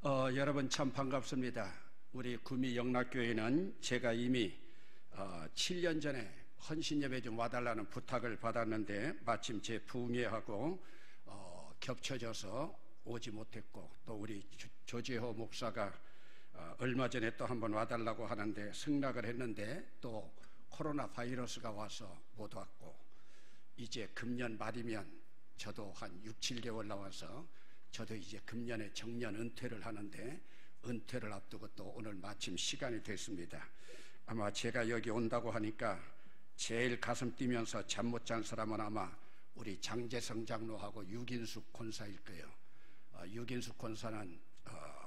여러분 참 반갑습니다. 우리 구미 영락교회는 제가 이미 7년 전에 헌신예배 좀 와달라는 부탁을 받았는데 마침 제 부흥회하고 겹쳐져서 오지 못했고, 또 우리 조재호 목사가 얼마 전에 또 한번 와달라고 하는데 승낙을 했는데 또 코로나 바이러스가 와서 못 왔고, 이제 금년 말이면 저도 한 6, 7개월 나와서 저도 이제 금년에 정년 은퇴를 하는데, 은퇴를 앞두고 또 오늘 마침 시간이 됐습니다. 아마 제가 여기 온다고 하니까 제일 가슴 뛰면서 잠 못 잔 사람은 아마 우리 장재성 장로하고 유긴숙 권사일 거예요. 유긴숙 권사는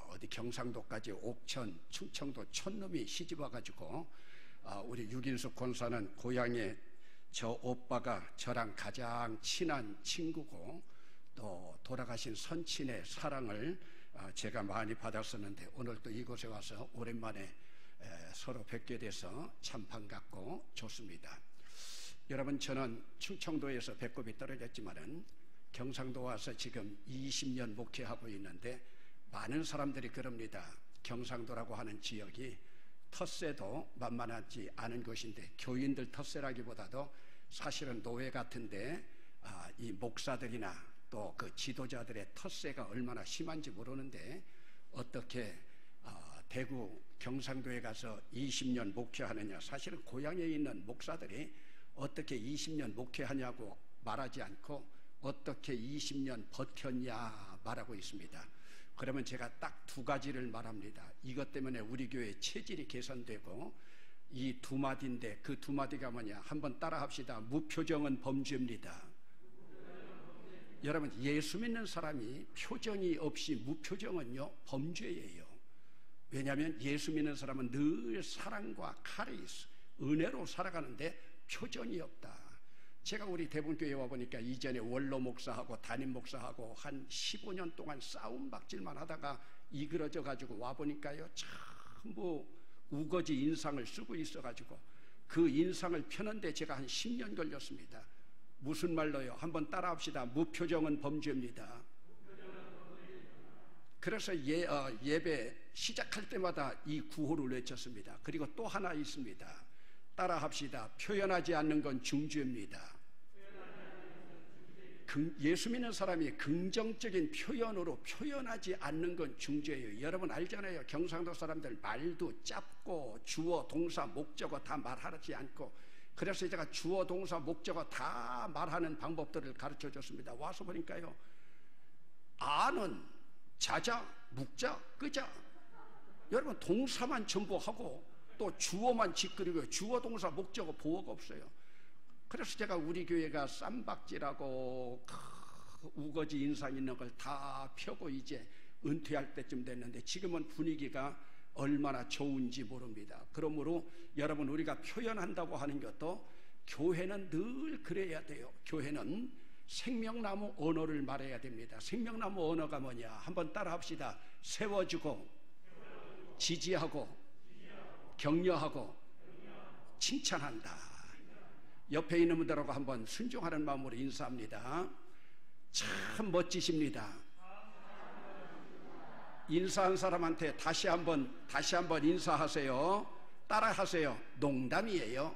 어디 경상도까지 옥천, 충청도 촌놈이 시집 와가지고, 우리 유긴숙 권사는 고향에 저 오빠가 저랑 가장 친한 친구고, 또 돌아가신 선친의 사랑을 제가 많이 받았었는데, 오늘 또 이곳에 와서 오랜만에 서로 뵙게 돼서 참 반갑고 좋습니다. 여러분, 저는 충청도에서 배꼽이 떨어졌지만은 경상도 와서 지금 20년 목회하고 있는데, 많은 사람들이 그럽니다. 경상도라고 하는 지역이 텃세도 만만하지 않은 곳인데, 교인들 텃세라기보다도 사실은 노예 같은데, 이 목사들이나 또 그 지도자들의 텃세가 얼마나 심한지 모르는데, 어떻게 대구 경상도에 가서 20년 목회하느냐, 사실은 고향에 있는 목사들이 어떻게 20년 목회하냐고 말하지 않고 어떻게 20년 버텼냐 말하고 있습니다. 그러면 제가 딱 두 가지를 말합니다. 이것 때문에 우리 교회 체질이 개선되고, 이 두 마디인데 그 두 마디가 뭐냐, 한번 따라 합시다. 무표정은 범죄입니다. 여러분, 예수 믿는 사람이 표정이 없이 무표정은요 범죄예요. 왜냐하면 예수 믿는 사람은 늘 사랑과 카리스, 은혜로 살아가는데 표정이 없다. 제가 우리 대본교회에 와보니까 이전에 원로 목사하고 담임 목사하고 한 15년 동안 싸움박질만 하다가 이그러져 가지고 와보니까요, 전부 우거지 인상을 쓰고 있어가지고 그 인상을 펴는데 제가 한 10년 걸렸습니다. 무슨 말로요? 한번 따라합시다. 무표정은 범죄입니다. 그래서 예배 시작할 때마다 이 구호를 외쳤습니다. 그리고 또 하나 있습니다. 따라합시다. 표현하지 않는 건 중죄입니다. 예수 믿는 사람이 긍정적인 표현으로 표현하지 않는 건 중죄예요. 여러분 알잖아요. 경상도 사람들 말도 짧고 주어, 동사, 목적어 다 말하지 않고, 그래서 제가 주어, 동사, 목적어 다 말하는 방법들을 가르쳐 줬습니다. 와서 보니까요, 아는 자자, 묵자, 끄자. 여러분 동사만 전부 하고 또 주어만 짓그리고 주어, 동사, 목적어 보어가 없어요. 그래서 제가 우리 교회가 쌈박질하고 우거지 인상 있는 걸 다 펴고 이제 은퇴할 때쯤 됐는데, 지금은 분위기가 얼마나 좋은지 모릅니다. 그러므로 여러분, 우리가 표현한다고 하는 것도 교회는 늘 그래야 돼요. 교회는 생명나무 언어를 말해야 됩니다. 생명나무 언어가 뭐냐, 한번 따라 합시다. 세워주고, 지지하고, 격려하고, 칭찬한다. 옆에 있는 분들하고 한번 순종하는 마음으로 인사합니다. 참 멋지십니다. 인사한 사람한테 다시 한번 인사하세요. 따라하세요. 농담이에요.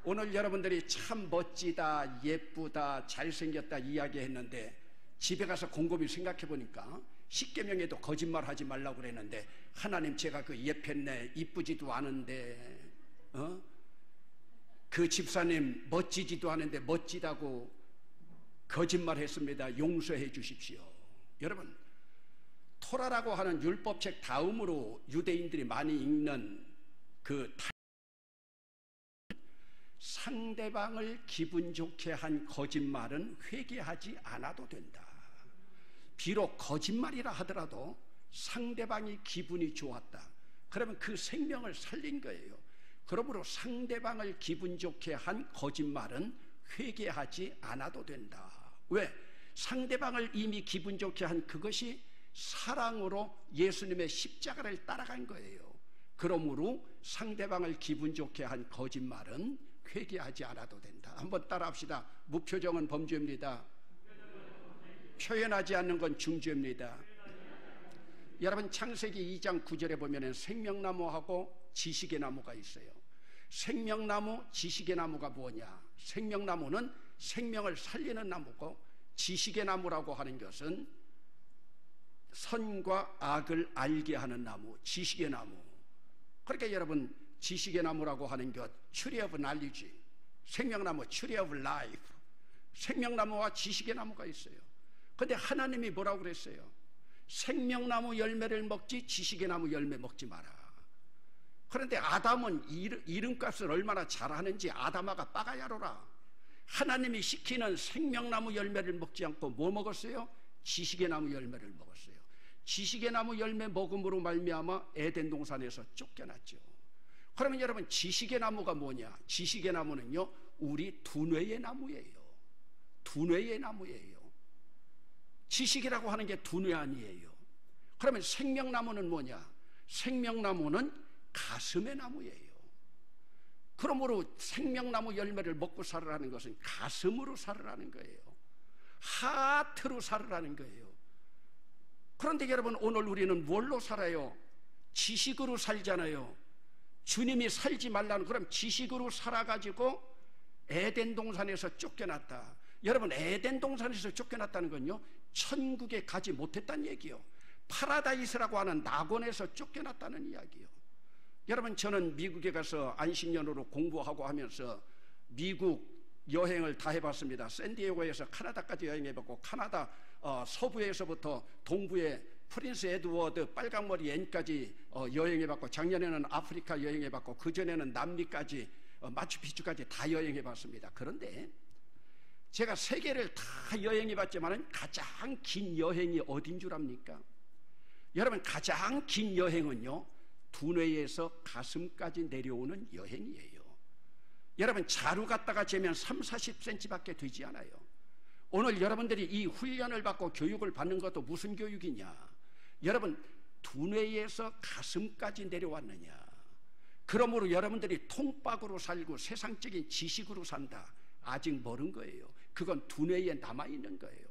오늘 여러분들이 참 멋지다, 예쁘다, 잘생겼다 이야기했는데, 집에 가서 곰곰이 생각해 보니까 십계명에도 거짓말 하지 말라고 그랬는데, 하나님 제가 그 예뻤네, 이쁘지도 않은데, 그 집사님 멋지지도 않은데 멋지다고 거짓말했습니다. 용서해 주십시오. 여러분, 토라라고 하는 율법책 다음으로 유대인들이 많이 읽는 그 상대방을 기분 좋게 한 거짓말은 회개하지 않아도 된다. 비록 거짓말이라 하더라도 상대방이 기분이 좋았다. 그러면 그 생명을 살린 거예요. 그러므로 상대방을 기분 좋게 한 거짓말은 회개하지 않아도 된다. 왜? 상대방을 이미 기분 좋게 한 그것이 사랑으로 예수님의 십자가를 따라간 거예요. 그러므로 상대방을 기분 좋게 한 거짓말은 회개하지 않아도 된다. 한번 따라합시다. 무표정은 범죄입니다. 표현하지 않는 건 중죄입니다. 여러분 창세기 2장 9절에 보면 생명나무하고 지식의 나무가 있어요. 생명나무, 지식의 나무가 뭐냐? 생명나무는 생명을 살리는 나무고, 지식의 나무라고 하는 것은 선과 악을 알게 하는 나무, 지식의 나무. 그러니까 여러분 지식의 나무라고 하는 것, Tree of Knowledge, 생명나무, Tree of Life, 생명나무와 지식의 나무가 있어요. 그런데 하나님이 뭐라고 그랬어요? 생명나무 열매를 먹지 지식의 나무 열매 먹지 마라. 그런데 아담은 이름값을 얼마나 잘하는지 아담아가 빠가야로라. 하나님이 시키는 생명나무 열매를 먹지 않고 뭐 먹었어요? 지식의 나무 열매를 먹었어요. 지식의 나무 열매 먹음으로 말미암아 에덴 동산에서 쫓겨났죠. 그러면 여러분 지식의 나무가 뭐냐? 지식의 나무는요, 우리 두뇌의 나무예요. 두뇌의 나무예요. 지식이라고 하는 게 두뇌 아니에요. 그러면 생명나무는 뭐냐? 생명나무는 가슴의 나무예요. 그러므로 생명나무 열매를 먹고 살으라는 것은 가슴으로 살으라는 거예요. 하트로 살으라는 거예요. 그런데 여러분 오늘 우리는 뭘로 살아요? 지식으로 살잖아요. 주님이 살지 말라는, 그럼 지식으로 살아가지고 에덴 동산에서 쫓겨났다. 여러분 에덴 동산에서 쫓겨났다는 건요, 천국에 가지 못했다는 얘기요. 파라다이스라고 하는 낙원에서 쫓겨났다는 이야기요. 여러분 저는 미국에 가서 안식년으로 공부하고 하면서 미국 여행을 다 해봤습니다. 샌디에고에서 카나다까지 여행해봤고, 카나다 서부에서부터 동부의 프린스 에드워드 빨강머리 앤까지 여행해봤고, 작년에는 아프리카 여행해봤고, 그전에는 남미까지 마추픽추까지 다 여행해봤습니다. 그런데 제가 세계를 다 여행해봤지만 가장 긴 여행이 어딘 줄 압니까? 여러분 가장 긴 여행은요, 두뇌에서 가슴까지 내려오는 여행이에요. 여러분 자루 갖다가 재면 30-40cm 밖에 되지 않아요. 오늘 여러분들이 이 훈련을 받고 교육을 받는 것도 무슨 교육이냐? 여러분 두뇌에서 가슴까지 내려왔느냐? 그러므로 여러분들이 통박으로 살고 세상적인 지식으로 산다, 아직 멀은 거예요. 그건 두뇌에 남아있는 거예요.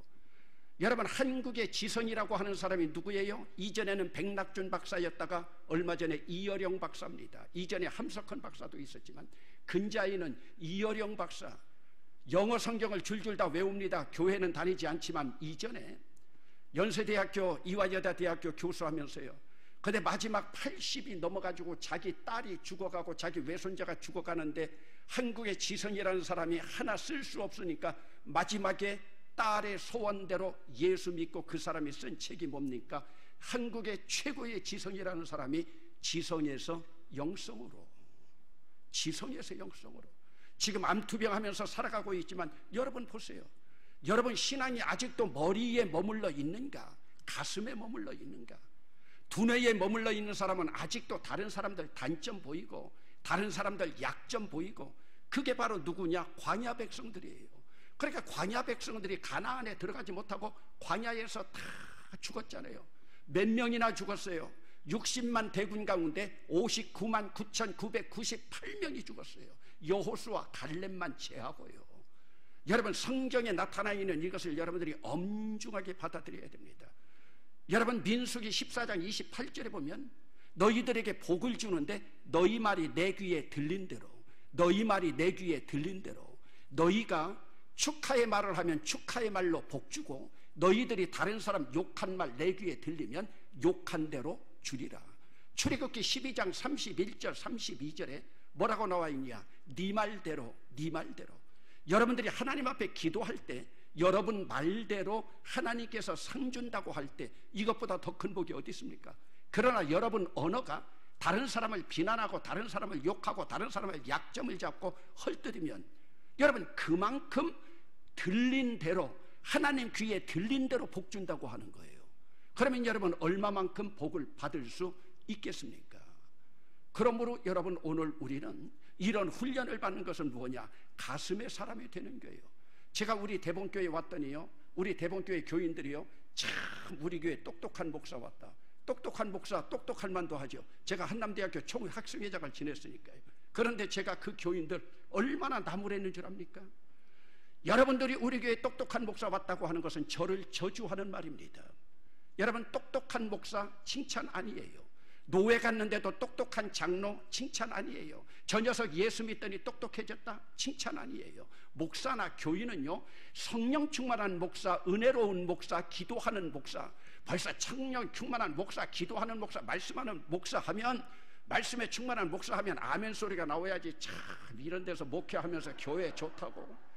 여러분 한국의 지성이라고 하는 사람이 누구예요? 이전에는 백낙준 박사였다가 얼마 전에 이어령 박사입니다. 이전에 함석헌 박사도 있었지만 근자에는 이어령 박사, 영어 성경을 줄줄 다 외웁니다. 교회는 다니지 않지만 이전에 연세대학교 이화여자대학교 교수하면서요, 근데 마지막 80이 넘어가지고 자기 딸이 죽어가고 자기 외손자가 죽어가는데 한국의 지성이라는 사람이 하나 쓸 수 없으니까 마지막에 딸의 소원대로 예수 믿고 그 사람이 쓴 책이 뭡니까? 한국의 최고의 지성이라는 사람이 지성에서 영성으로, 지성에서 영성으로 지금 암투병하면서 살아가고 있지만, 여러분 보세요. 여러분 신앙이 아직도 머리에 머물러 있는가? 가슴에 머물러 있는가? 두뇌에 머물러 있는 사람은 아직도 다른 사람들 단점 보이고 다른 사람들 약점 보이고, 그게 바로 누구냐? 광야 백성들이에요. 그러니까 광야 백성들이 가나안에 들어가지 못하고 광야에서 다 죽었잖아요. 몇 명이나 죽었어요? 60만 대군 가운데 59만 9,998명이 죽었어요. 여호수아 갈렙만 제하고요. 여러분 성경에 나타나 있는 이것을 여러분들이 엄중하게 받아들여야 됩니다. 여러분 민수기 14장 28절에 보면 너희들에게 복을 주는데 너희 말이 내 귀에 들린 대로, 너희 말이 내 귀에 들린 대로, 너희가 축하의 말을 하면 축하의 말로 복 주고, 너희들이 다른 사람 욕한 말 내 귀에 들리면 욕한 대로 주리라. 출애굽기 12장 31절 32절에 뭐라고 나와 있냐? 네 말대로, 네 말대로. 여러분들이 하나님 앞에 기도할 때 여러분 말대로 하나님께서 상 준다고 할 때 이것보다 더 큰 복이 어디 있습니까? 그러나 여러분 언어가 다른 사람을 비난하고 다른 사람을 욕하고 다른 사람의 약점을 잡고 헐뜯으면, 여러분 그만큼 들린 대로, 하나님 귀에 들린 대로 복 준다고 하는 거예요. 그러면 여러분 얼마만큼 복을 받을 수 있겠습니까? 그러므로 여러분 오늘 우리는 이런 훈련을 받는 것은 뭐냐? 가슴의 사람이 되는 거예요. 제가 우리 대본교회에 왔더니요, 우리 대본교회 교인들이요, 참 우리 교회 똑똑한 목사 왔다. 똑똑한 목사, 똑똑할 만도 하죠. 제가 한남대학교 총학생회장을 지냈으니까요. 그런데 제가 그 교인들 얼마나 나무랬는 줄 압니까? 여러분들이 우리 교회에 똑똑한 목사 왔다고 하는 것은 저를 저주하는 말입니다. 여러분, 똑똑한 목사 칭찬 아니에요. 노회 갔는데도 똑똑한 장로 칭찬 아니에요. 저 녀석 예수 믿더니 똑똑해졌다 칭찬 아니에요. 목사나 교인은요, 성령 충만한 목사, 은혜로운 목사, 기도하는 목사, 벌써 성령 충만한 목사, 기도하는 목사, 말씀하는 목사 하면, 말씀에 충만한 목사 하면 아멘 소리가 나와야지. 참 이런 데서 목회하면서 교회 좋다고.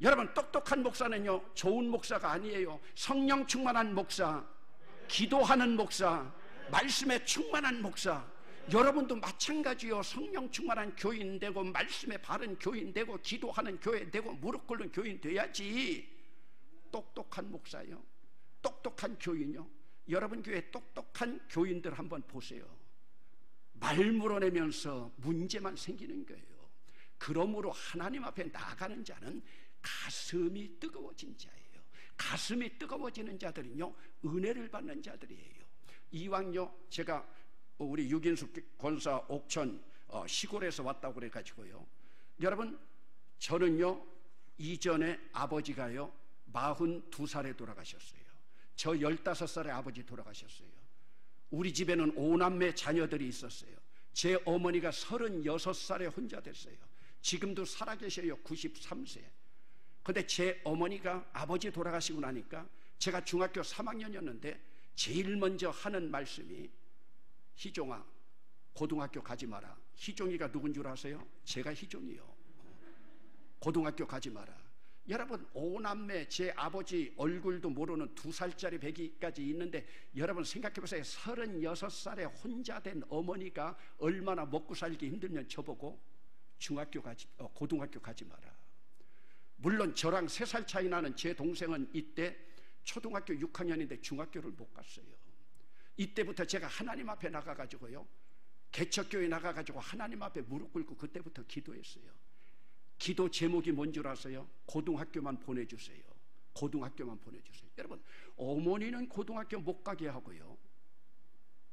여러분, 똑똑한 목사는요 좋은 목사가 아니에요. 성령 충만한 목사, 기도하는 목사, 말씀에 충만한 목사. 여러분도 마찬가지요. 성령 충만한 교인 되고, 말씀에 바른 교인 되고, 기도하는 교회 되고, 무릎 꿇는 교인 돼야지. 똑똑한 목사요, 똑똑한 교인요. 여러분 교회 똑똑한 교인들 한번 보세요. 말 물어내면서 문제만 생기는 거예요. 그러므로 하나님 앞에 나가는 자는 가슴이 뜨거워진 자예요. 가슴이 뜨거워지는 자들은요 은혜를 받는 자들이에요. 이왕요, 제가 우리 유긴숙 권사 옥천 시골에서 왔다고 그래가지고요, 여러분, 저는요 이전에 아버지가요 42살에 돌아가셨어요. 저 15살에 아버지 돌아가셨어요. 우리 집에는 5남매 자녀들이 있었어요. 제 어머니가 36살에 혼자 됐어요. 지금도 살아계셔요. 93세. 근데 제 어머니가 아버지 돌아가시고 나니까 제가 중학교 3학년이었는데 제일 먼저 하는 말씀이, 희종아 고등학교 가지 마라. 희종이가 누군 줄 아세요? 제가 희종이요. 고등학교 가지 마라. 여러분, 5남매, 제 아버지 얼굴도 모르는 2살짜리 배기까지 있는데, 여러분 생각해보세요. 36살에 혼자 된 어머니가 얼마나 먹고 살기 힘들면 저보고 고등학교 가지 마라. 물론 저랑 3살 차이 나는 제 동생은 이때 초등학교 6학년인데 중학교를 못 갔어요. 이때부터 제가 하나님 앞에 나가가지고요, 개척교회 나가가지고 하나님 앞에 무릎 꿇고 그때부터 기도했어요. 기도 제목이 뭔 줄 아세요? 고등학교만 보내주세요. 고등학교만 보내주세요. 여러분, 어머니는 고등학교 못 가게 하고요,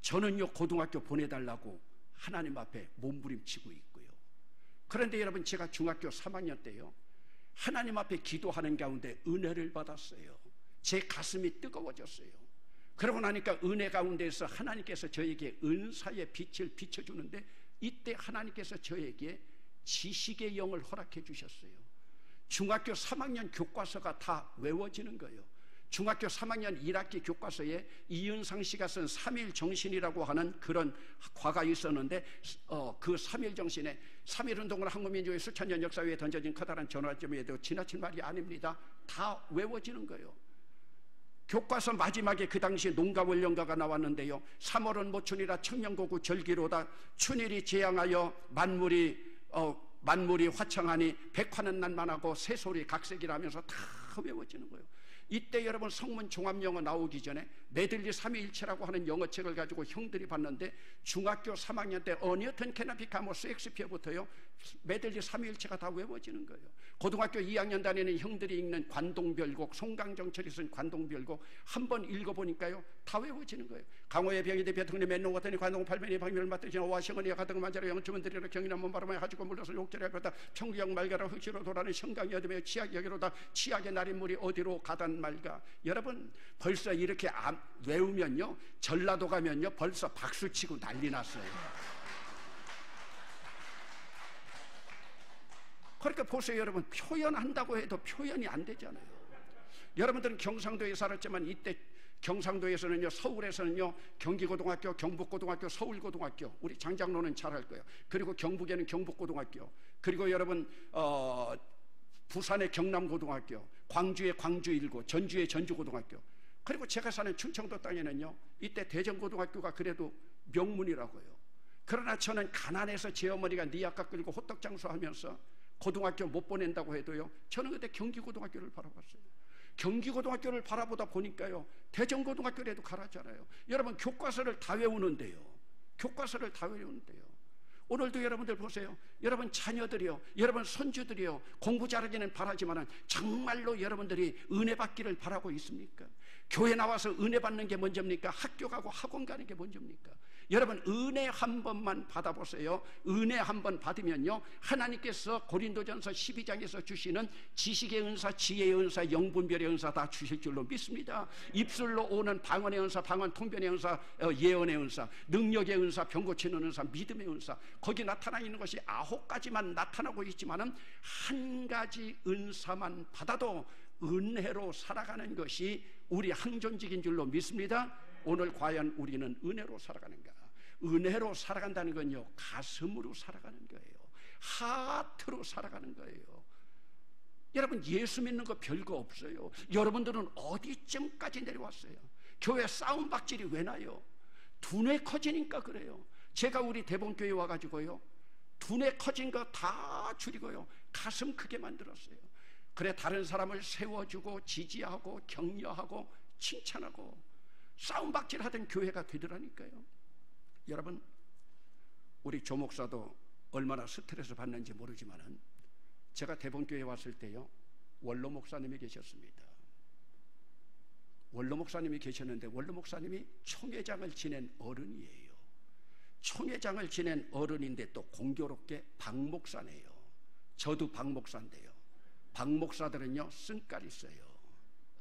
저는요 고등학교 보내달라고 하나님 앞에 몸부림치고 있고요. 그런데 여러분, 제가 중학교 3학년 때요 하나님 앞에 기도하는 가운데 은혜를 받았어요. 제 가슴이 뜨거워졌어요. 그러고 나니까 은혜 가운데서 하나님께서 저에게 은사의 빛을 비춰주는데, 이때 하나님께서 저에게 지식의 영을 허락해 주셨어요. 중학교 3학년 교과서가 다 외워지는 거예요. 중학교 3학년 1학기 교과서에 이은상 씨가 쓴 3.1정신이라고 하는 그런 과가 있었는데, 그 3.1정신에 3.1운동을 한국민주주의 수천 년 역사 위에 던져진 커다란 전환점에도 지나친 말이 아닙니다. 다 외워지는 거예요. 교과서 마지막에 그 당시에 농가원령가가 나왔는데요, 3월은 모춘이라 청년고구 절기로다. 춘일이 재앙하여 만물이 화창하니 백화는 난만하고 새소리 각색이라면서 다 외워지는 거예요. 이때 여러분, 성문 종합영어 나오기 전에 메들리 삼위일체라고 하는 영어책을 가지고 형들이 봤는데, 중학교 3학년 때 어니어튼 캐나피카모 셰익스피어부터요 메들리 삼위일체가 다 외워지는 거예요. 고등학교 2학년 다니는 형들이 읽는 관동별곡, 송강정철이 쓴 관동별곡 한번 읽어보니까요 다 외워지는 거예요. 강호의 병이대 배통리 맨농 같더니 관동 팔면이 방면을 맡으시나 와시원이야 가득 만자로 영주문들이라 경이나 몸바람에 가지고 물러서 욕절에 그러다 청기역 말가라 흑시로 돌아는 성강이 어둠에 치약 여기로다 치약의 날인물이 어디로 가단 말가. 여러분, 벌써 이렇게 외우면요 전라도 가면요 벌써 박수치고 난리 났어요. 그러니까 보세요 여러분, 표현한다고 해도 표현이 안 되잖아요. 여러분들은 경상도에 살았지만 이때 경상도에서는요, 서울에서는요 경기고등학교, 경북고등학교, 서울고등학교, 우리 장장로는 잘 알 거예요. 그리고 경북에는 경북고등학교, 그리고 여러분 부산의 경남고등학교, 광주의 광주일고, 전주의 전주고등학교, 그리고 제가 사는 충청도 땅에는요 이때 대전고등학교가 그래도 명문이라고요. 그러나 저는 가난해서 제 어머니가 니아까 끌고 호떡장수하면서 고등학교 못 보낸다고 해도요, 저는 그때 경기고등학교를 바라봤어요. 경기고등학교를 바라보다 보니까요 대전고등학교라도 가라잖아요. 여러분, 교과서를 다 외우는데요, 교과서를 다 외우는데요. 오늘도 여러분들 보세요. 여러분 자녀들이요, 여러분 손주들이요, 공부 잘하기는 바라지만 정말로 여러분들이 은혜 받기를 바라고 있습니까? 교회 나와서 은혜 받는 게 먼저입니까? 학교 가고 학원 가는 게 먼저입니까? 여러분, 은혜 한 번만 받아보세요. 은혜 한 번 받으면요, 하나님께서 고린도전서 12장에서 주시는 지식의 은사, 지혜의 은사, 영분별의 은사 다 주실 줄로 믿습니다. 입술로 오는 방언의 은사, 방언 통변의 은사, 예언의 은사, 능력의 은사, 병 고치는 은사, 믿음의 은사, 거기 나타나 있는 것이 9가지만 나타나고 있지만은 한 가지 은사만 받아도 은혜로 살아가는 것이 우리 항존직인 줄로 믿습니다. 오늘 과연 우리는 은혜로 살아가는가? 은혜로 살아간다는 건요, 가슴으로 살아가는 거예요. 하트로 살아가는 거예요. 여러분, 예수 믿는 거 별거 없어요. 여러분들은 어디쯤까지 내려왔어요? 교회 싸움박질이 왜 나요? 두뇌 커지니까 그래요. 제가 우리 대본교회 와가지고요, 두뇌 커진 거 다 줄이고요, 가슴 크게 만들었어요. 그래, 다른 사람을 세워주고 지지하고 격려하고 칭찬하고 싸움박질 하던 교회가 되더라니까요. 여러분, 우리 조 목사도 얼마나 스트레스 받는지 모르지만은 제가 대본교회 왔을 때요, 원로 목사님이 계셨습니다. 원로 목사님이 계셨는데 원로 목사님이 총회장을 지낸 어른이에요. 총회장을 지낸 어른인데 또 공교롭게 박 목사네요. 저도 박 목사인데요, 박 목사들은요 쓴깔 있어요.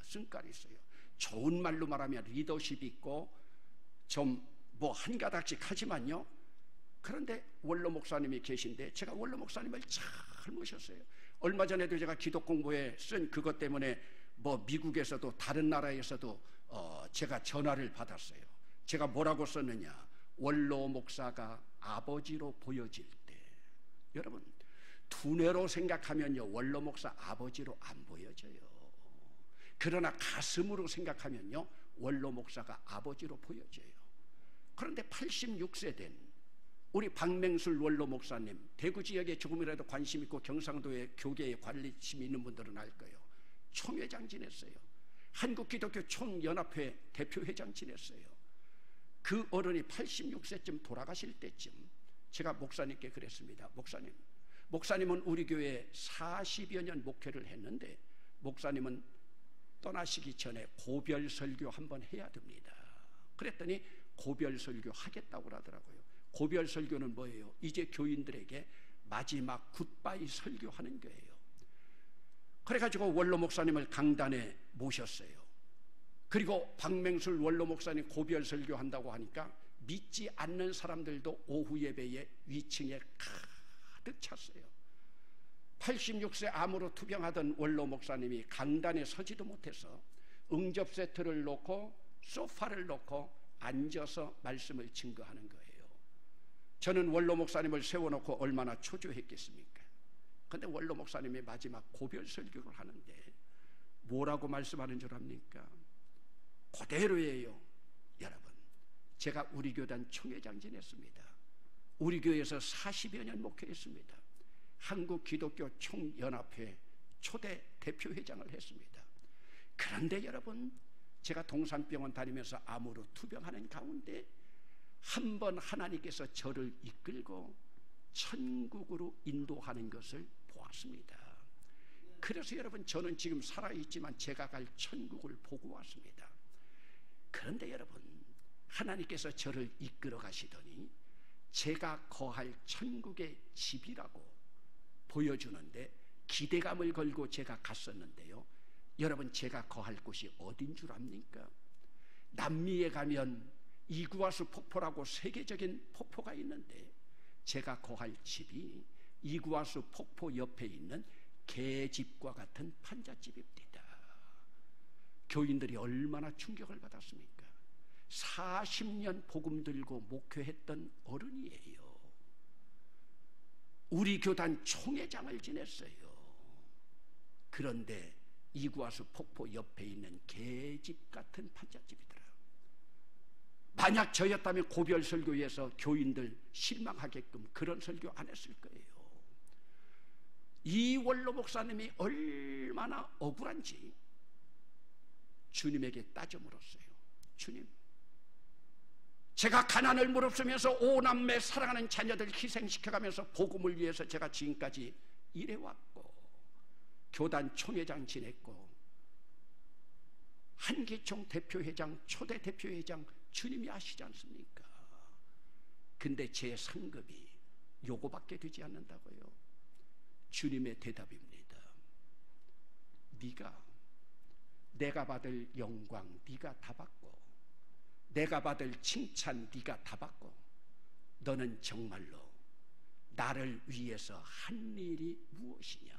쓴깔 있어요. 좋은 말로 말하면 리더십이 있고 좀 뭐 한 가닥씩 하지만요, 그런데 원로 목사님이 계신데 제가 원로 목사님을 잘 모셨어요. 얼마 전에도 제가 기독 공부에 쓴 그것 때문에 뭐 미국에서도 다른 나라에서도 제가 전화를 받았어요. 제가 뭐라고 썼느냐, 원로 목사가 아버지로 보여질 때. 여러분, 두뇌로 생각하면요, 원로 목사 아버지로 안 보여져요. 그러나 가슴으로 생각하면요, 원로 목사가 아버지로 보여져요. 그런데 86세 된 우리 박맹술 원로 목사님, 대구 지역에 조금이라도 관심 있고 경상도의 교계에 관심이 있는 분들은 알 거예요. 총회장 지냈어요. 한국기독교 총연합회 대표회장 지냈어요. 그 어른이 86세쯤 돌아가실 때쯤 제가 목사님께 그랬습니다. 목사님은 우리 교회에 40여 년 목회를 했는데 목사님은 떠나시기 전에 고별 설교 한번 해야 됩니다. 그랬더니 고별 설교 하겠다고 하더라고요. 고별 설교는 뭐예요? 이제 교인들에게 마지막 굿바이 설교하는 거예요. 그래가지고 원로 목사님을 강단에 모셨어요. 그리고 박맹술 원로 목사님 고별 설교한다고 하니까 믿지 않는 사람들도 오후 예배에 위층에 가득 찼어요. 86세 암으로 투병하던 원로 목사님이 강단에 서지도 못해서 응접 세트를 놓고 소파를 놓고 앉아서 말씀을 증거하는 거예요. 저는 원로 목사님을 세워놓고 얼마나 초조했겠습니까? 그런데 원로 목사님이 마지막 고별 설교를 하는데 뭐라고 말씀하는 줄 압니까? 그대로예요. 여러분, 제가 우리 교단 총회장 지냈습니다. 우리 교회에서 40여 년 목회했습니다. 한국 기독교 총연합회 초대 대표회장을 했습니다. 그런데 여러분, 제가 동산병원 다니면서 암으로 투병하는 가운데 한 번 하나님께서 저를 이끌고 천국으로 인도하는 것을 보았습니다. 그래서 여러분, 저는 지금 살아있지만 제가 갈 천국을 보고 왔습니다. 그런데 여러분, 하나님께서 저를 이끌어 가시더니 제가 거할 천국의 집이라고 보여주는데 기대감을 걸고 제가 갔었는데요, 여러분, 제가 거할 곳이 어딘 줄 압니까? 남미에 가면 이구아수 폭포라고 세계적인 폭포가 있는데 제가 거할 집이 이구아수 폭포 옆에 있는 개집과 같은 판잣집입니다. 교인들이 얼마나 충격을 받았습니까? 40년 복음 들고 목회했던 어른이에요. 우리 교단 총회장을 지냈어요. 그런데 이구아수 폭포 옆에 있는 개집 같은 판잣집이더라. 만약 저였다면 고별 설교에서 교인들 실망하게끔 그런 설교 안 했을 거예요. 이 원로 목사님이 얼마나 억울한지 주님에게 따져 물었어요. 주님, 제가 가난을 무릅쓰면서 오남매 사랑하는 자녀들 희생시켜가면서 복음을 위해서 제가 지금까지 일해왔고 교단 총회장 지냈고 한기총 대표회장, 초대 대표회장 주님이 아시지 않습니까? 근데 제 상급이 요거밖에 되지 않는다고요. 주님의 대답입니다. 내가 받을 영광 네가 다 받고, 내가 받을 칭찬 네가 다 받고, 너는 정말로 나를 위해서 한 일이 무엇이냐?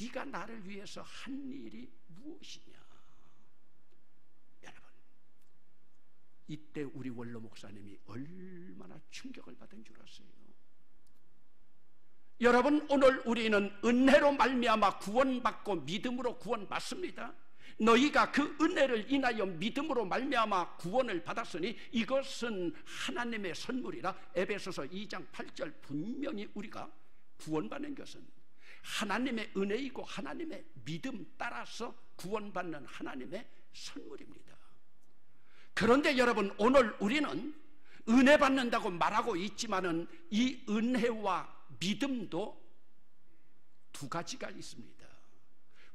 네가 나를 위해서 한 일이 무엇이냐? 여러분, 이때 우리 원로 목사님이 얼마나 충격을 받은 줄 아세요? 여러분, 오늘 우리는 은혜로 말미암아 구원받고 믿음으로 구원받습니다. 너희가 그 은혜를 인하여 믿음으로 말미암아 구원을 받았으니 이것은 하나님의 선물이라. 에베소서 2장 8절 분명히 우리가 구원받는 것은 하나님의 은혜이고 하나님의 믿음 따라서 구원받는 하나님의 선물입니다. 그런데 여러분, 오늘 우리는 은혜 받는다고 말하고 있지만은 이 은혜와 믿음도 두 가지가 있습니다.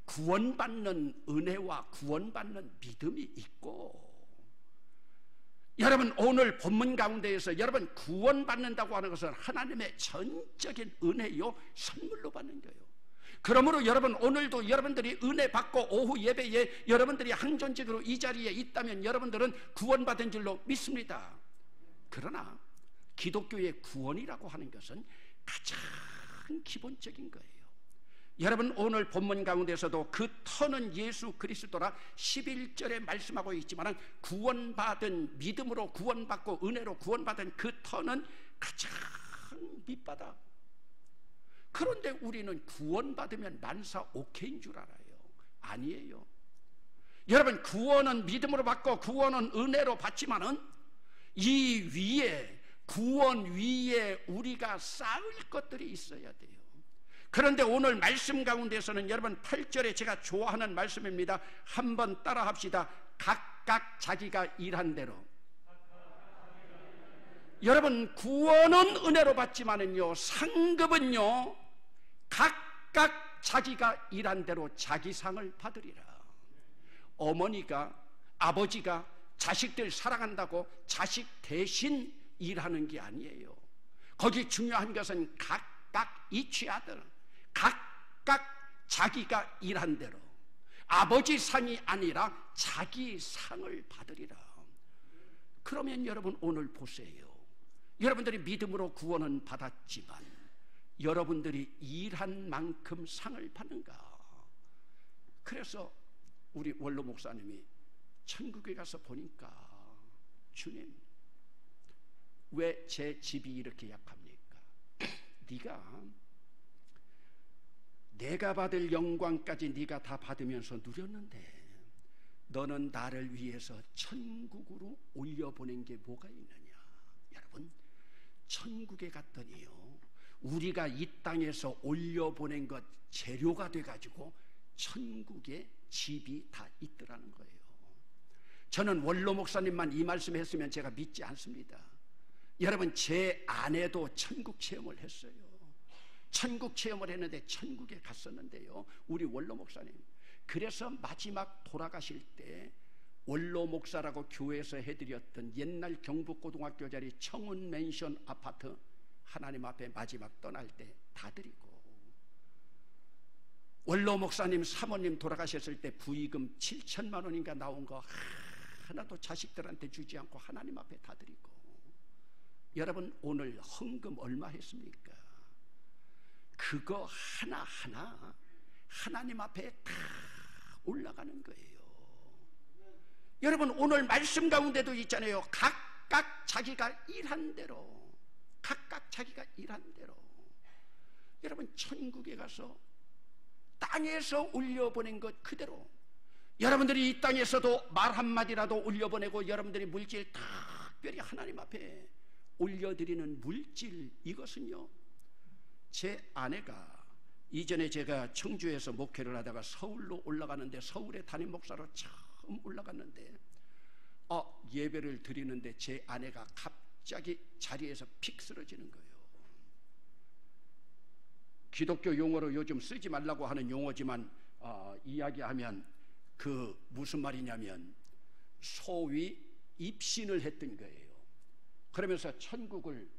구원받는 은혜와 구원받는 믿음이 있고, 여러분 오늘 본문 가운데에서 여러분 구원받는다고 하는 것은 하나님의 전적인 은혜요 선물로 받는 거예요. 그러므로 여러분 오늘도 여러분들이 은혜 받고 오후 예배에 여러분들이 항전적으로 이 자리에 있다면 여러분들은 구원받은 줄로 믿습니다. 그러나 기독교의 구원이라고 하는 것은 가장 기본적인 거예요. 여러분 오늘 본문 가운데서도 그 터는 예수 그리스도라 11절에 말씀하고 있지만 구원받은 믿음으로 구원받고 은혜로 구원받은 그 터는 가장 밑바닥. 그런데 우리는 구원받으면 만사 오케이인 줄 알아요. 아니에요. 여러분 구원은 믿음으로 받고 구원은 은혜로 받지만은 이 위에, 구원 위에 우리가 쌓을 것들이 있어야 돼요. 그런데 오늘 말씀 가운데서는 여러분 8절에 제가 좋아하는 말씀입니다. 한번 따라 합시다. 각각 자기가 일한 대로. 여러분 구원은 은혜로 받지만은요, 상급은요 각각 자기가 일한 대로 자기 상을 받으리라. 어머니가, 아버지가 자식들 사랑한다고 자식 대신 일하는 게 아니에요. 거기 중요한 것은 각각 이치 아들, 각각 자기가 일한 대로 아버지 상이 아니라 자기 상을 받으리라. 그러면 여러분 오늘 보세요. 여러분들이 믿음으로 구원은 받았지만 여러분들이 일한 만큼 상을 받는가? 그래서 우리 원로 목사님이 천국에 가서 보니까, 주님 왜 제 집이 이렇게 약합니까? 내가 받을 영광까지 네가 다 받으면서 누렸는데 너는 나를 위해서 천국으로 올려보낸 게 뭐가 있느냐? 여러분 천국에 갔더니요, 우리가 이 땅에서 올려보낸 것 재료가 돼가지고 천국에 집이 다 있더라는 거예요. 저는 원로 목사님만 이 말씀 했으면 제가 믿지 않습니다. 여러분 제 아내도 천국 체험을 했어요. 천국 체험을 했는데 천국에 갔었는데요, 우리 원로 목사님. 그래서 마지막 돌아가실 때 원로 목사라고 교회에서 해드렸던 옛날 경북고등학교 자리 청운 맨션 아파트 하나님 앞에 마지막 떠날 때 다 드리고, 원로 목사님 사모님 돌아가셨을 때 부의금 7천만 원인가 나온 거 하나도 자식들한테 주지 않고 하나님 앞에 다 드리고, 여러분 오늘 헌금 얼마 했습니까? 그거 하나하나 하나님 앞에 다 올라가는 거예요. 여러분 오늘 말씀 가운데도 있잖아요. 각각 자기가 일한 대로, 각각 자기가 일한 대로. 여러분 천국에 가서 땅에서 올려보낸 것 그대로, 여러분들이 이 땅에서도 말 한마디라도 올려보내고 여러분들이 물질 특별히 하나님 앞에 올려드리는 물질, 이것은요, 제 아내가 이전에 제가 청주에서 목회를 하다가 서울로 올라가는데, 서울의 담임 목사로 처음 올라갔는데 예배를 드리는데 제 아내가 갑자기 자리에서 픽 쓰러지는 거예요. 기독교 용어로 요즘 쓰지 말라고 하는 용어지만 이야기하면 그 무슨 말이냐면 소위 입신을 했던 거예요. 그러면서 천국을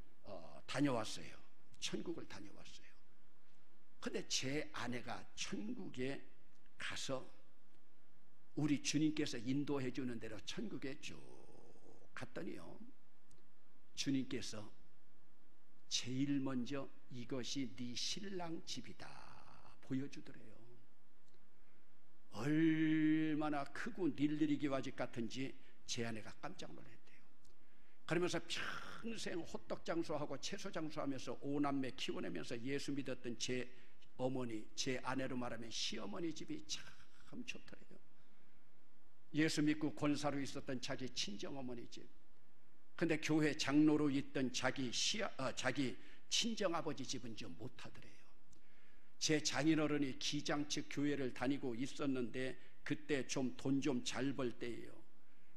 다녀왔어요. 천국을 다녀왔어요. 근데 제 아내가 천국에 가서 우리 주님께서 인도해 주는 대로 천국에 쭉 갔더니요, 주님께서 제일 먼저 이것이 네 신랑 집이다 보여주더래요. 얼마나 크고 닐리리기와 집 같은지 제 아내가 깜짝 놀랐대요. 그러면서 평생 호떡 장수하고 채소 장수하면서 5남매 키워내면서 예수 믿었던 제 어머니, 제 아내로 말하면 시어머니 집이 참 좋더래요. 예수 믿고 권사로 있었던 자기 친정어머니 집, 근데 교회 장로로 있던 자기 친정아버지 집은 좀 못하더래요. 제 장인어른이 기장 측 교회를 다니고 있었는데 그때 좀 돈 좀 잘 벌 때예요.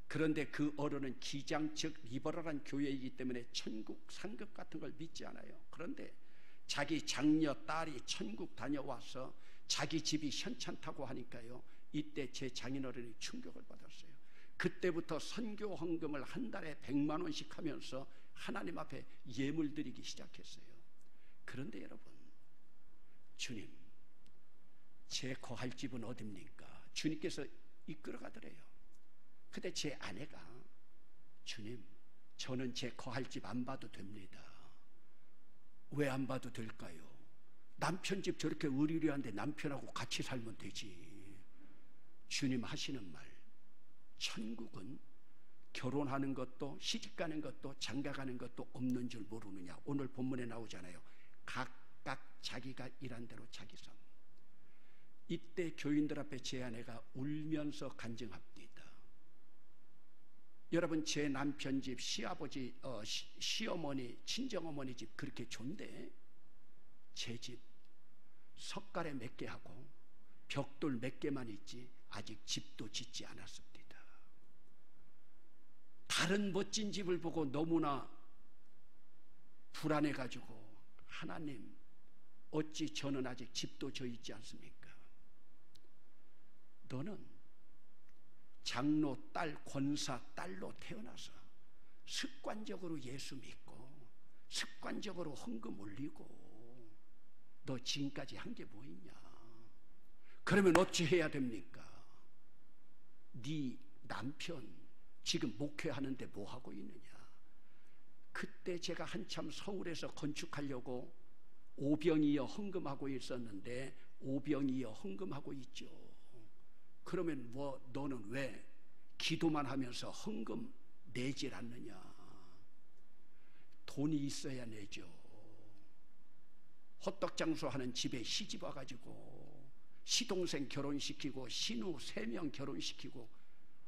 그런데 그 어른은 기장 측 리버럴한 교회이기 때문에 천국 상급 같은 걸 믿지 않아요. 그런데 자기 장녀 딸이 천국 다녀와서 자기 집이 현찮다고 하니까요, 이때 제 장인어른이 충격을 받았어요. 그때부터 선교 헌금을 한 달에 100만 원씩 하면서 하나님 앞에 예물 드리기 시작했어요. 그런데 여러분, 주님, 제 거할 집은 어딥니까? 주님께서 이끌어 가더래요. 근데 제 아내가, 주님, 저는 제 거할 집 안 봐도 됩니다. 왜 안 봐도 될까요? 남편 집 저렇게 의리의리한데 남편하고 같이 살면 되지. 주님 하시는 말, 천국은 결혼하는 것도 시집가는 것도 장가가는 것도 없는 줄 모르느냐. 오늘 본문에 나오잖아요. 각각 자기가 일한 대로 자기 성. 이때 교인들 앞에 제 아내가 울면서 간증합니다. 여러분, 제 남편 집, 시아버지, 시어머니, 친정어머니 집 그렇게 좋은데 제 집 석가래 몇 개 하고 벽돌 몇 개만 있지 아직 집도 짓지 않았습니다. 다른 멋진 집을 보고 너무나 불안해가지고, 하나님, 어찌 저는 아직 집도 져 있지 않습니까? 너는 장로 딸, 권사 딸로 태어나서 습관적으로 예수 믿고 습관적으로 헌금 올리고 너 지금까지 한 게 뭐 있냐? 그러면 어찌 해야 됩니까? 네 남편 지금 목회하는데 뭐 하고 있느냐? 그때 제가 한참 서울에서 건축하려고 오병이어 헌금하고 있었는데 오병이어 헌금하고 있죠. 그러면 뭐 너는 왜 기도만 하면서 헌금 내질 않느냐? 돈이 있어야 내죠. 호떡 장수하는 집에 시집 와가지고 시동생 결혼시키고 신우 3명 결혼시키고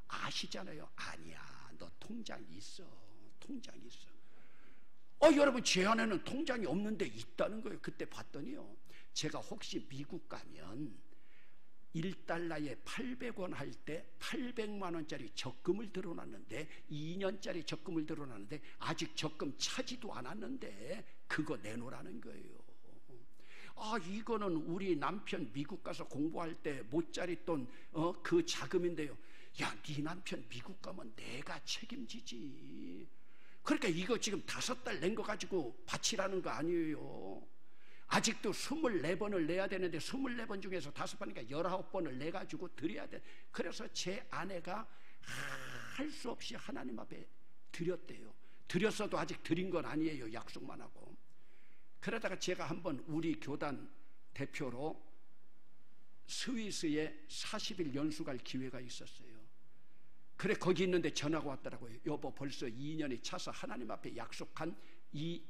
아시잖아요. 아니야, 너 통장 있어. 통장 있어. 여러분, 제 안에는 통장이 없는데 있다는 거예요. 그때 봤더니요, 제가 혹시 미국 가면 1달러에 800원 할 때 800만 원짜리 적금을 들어놨는데 2년짜리 적금을 들어놨는데 아직 적금 차지도 않았는데 그거 내놓으라는 거예요. 이거는 우리 남편 미국 가서 공부할 때 모짜리돈 그 자금인데요. 야, 네 남편 미국 가면 내가 책임지지. 그러니까 이거 지금 5달 낸 거 가지고 바치라는 거 아니에요. 아직도 24번을 내야 되는데 24번 중에서 5번이니까 19번을 내가지고 드려야 돼. 그래서 제 아내가 할 수 없이 하나님 앞에 드렸대요. 드렸어도 아직 드린 건 아니에요. 약속만 하고. 그러다가 제가 한번 우리 교단 대표로 스위스에 40일 연수 갈 기회가 있었어요. 그래, 거기 있는데 전화가 왔더라고요. 여보, 벌써 2년이 차서 하나님 앞에 약속한 이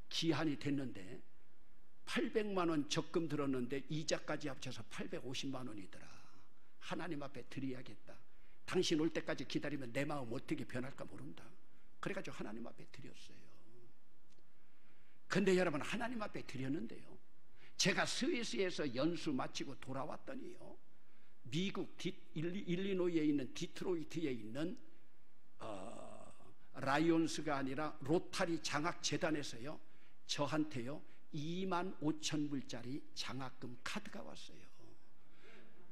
기한이 됐는데 800만 원 적금 들었는데 이자까지 합쳐서 850만 원이더라. 하나님 앞에 드려야겠다. 당신 올 때까지 기다리면 내 마음 어떻게 변할까 모른다. 그래가지고 하나님 앞에 드렸어요. 근데 여러분, 하나님 앞에 드렸는데요, 제가 스위스에서 연수 마치고 돌아왔더니요, 미국 일리노이에 있는 디트로이트에 있는 라이온스가 아니라 로타리 장학재단에서요, 저한테요 25,000불짜리 장학금 카드가 왔어요.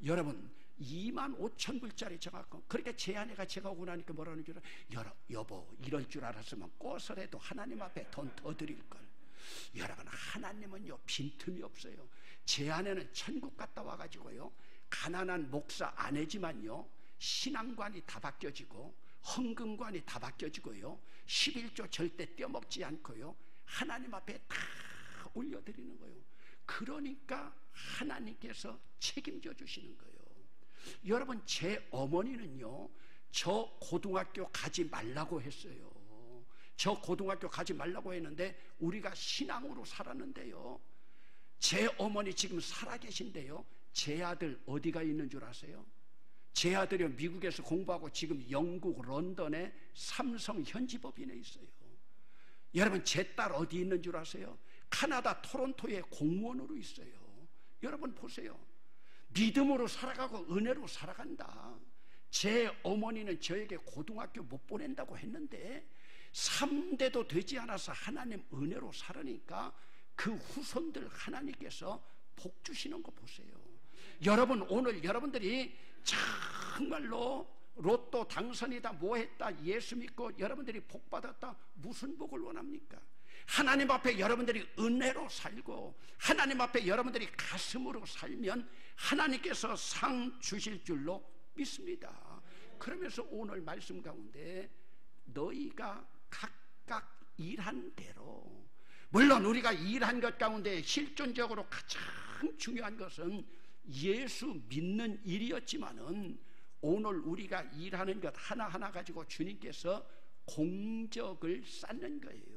여러분, 25,000불짜리 정확한. 그러니까 제 아내가 제가 오고 나니까 뭐라는 줄 알아? 여보, 이럴 줄 알았으면 꽃을해도 하나님 앞에 돈 더 드릴걸. 여러분, 하나님은요 빈틈이 없어요. 제 아내는 천국 갔다 와가지고요, 가난한 목사 아내지만요 신앙관이 다 바뀌어지고 헌금관이 다 바뀌어지고요 11조 절대 떼어먹지 않고요 하나님 앞에 다 올려드리는 거예요. 그러니까 하나님께서 책임져 주시는 거예요. 여러분, 제 어머니는요 저 고등학교 가지 말라고 했어요. 저 고등학교 가지 말라고 했는데 우리가 신앙으로 살았는데요, 제 어머니 지금 살아계신데요, 제 아들 어디가 있는 줄 아세요? 제 아들이 미국에서 공부하고 지금 영국 런던에 삼성 현지법인에 있어요. 여러분, 제 딸 어디 있는 줄 아세요? 카나다 토론토에 공무원으로 있어요. 여러분 보세요. 믿음으로 살아가고 은혜로 살아간다. 제 어머니는 저에게 고등학교 못 보낸다고 했는데 3대도 되지 않아서 하나님 은혜로 살으니까 그 후손들 하나님께서 복 주시는 거 보세요. 여러분, 오늘 여러분들이 정말로 로또 당선이다 뭐했다 예수 믿고 여러분들이 복 받았다, 무슨 복을 원합니까? 하나님 앞에 여러분들이 은혜로 살고 하나님 앞에 여러분들이 가슴으로 살면 하나님께서 상 주실 줄로 믿습니다. 그러면서 오늘 말씀 가운데 너희가 각각 일한 대로, 물론 우리가 일한 것 가운데 실존적으로 가장 중요한 것은 예수 믿는 일이었지만은 오늘 우리가 일하는 것 하나하나 가지고 주님께서 공적을 쌓는 거예요.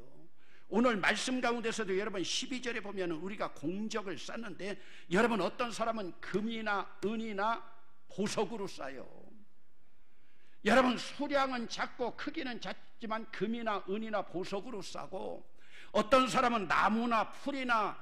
오늘 말씀 가운데서도 여러분 12절에 보면 우리가 공적을 쌓는데, 여러분 어떤 사람은 금이나 은이나 보석으로 쌓여요. 여러분, 수량은 작고 크기는 작지만 금이나 은이나 보석으로 싸고, 어떤 사람은 나무나 풀이나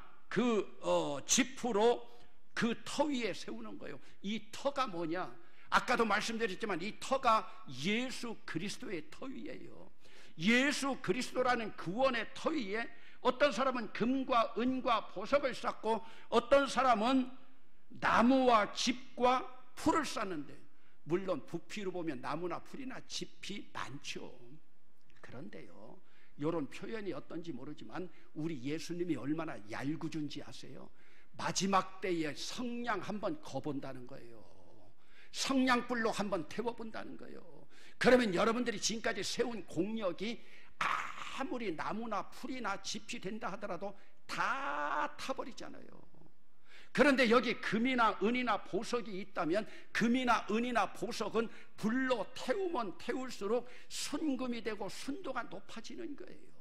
지푸로 그 터 위에 세우는 거예요. 이 터가 뭐냐? 아까도 말씀드렸지만 이 터가 예수 그리스도의 터 위예요. 예수 그리스도라는 구원의 터 위에 어떤 사람은 금과 은과 보석을 쌓고 어떤 사람은 나무와 짚과 풀을 쌓는데, 물론 부피로 보면 나무나 풀이나 짚이 많죠. 그런데요, 이런 표현이 어떤지 모르지만 우리 예수님이 얼마나 얄궂은지 아세요? 마지막 때에 성냥 한번 거본다는 거예요. 성냥불로 한번 태워본다는 거예요. 그러면 여러분들이 지금까지 세운 공력이 아무리 나무나 풀이나 짚이 된다 하더라도 다 타버리잖아요. 그런데 여기 금이나 은이나 보석이 있다면 금이나 은이나 보석은 불로 태우면 태울수록 순금이 되고 순도가 높아지는 거예요.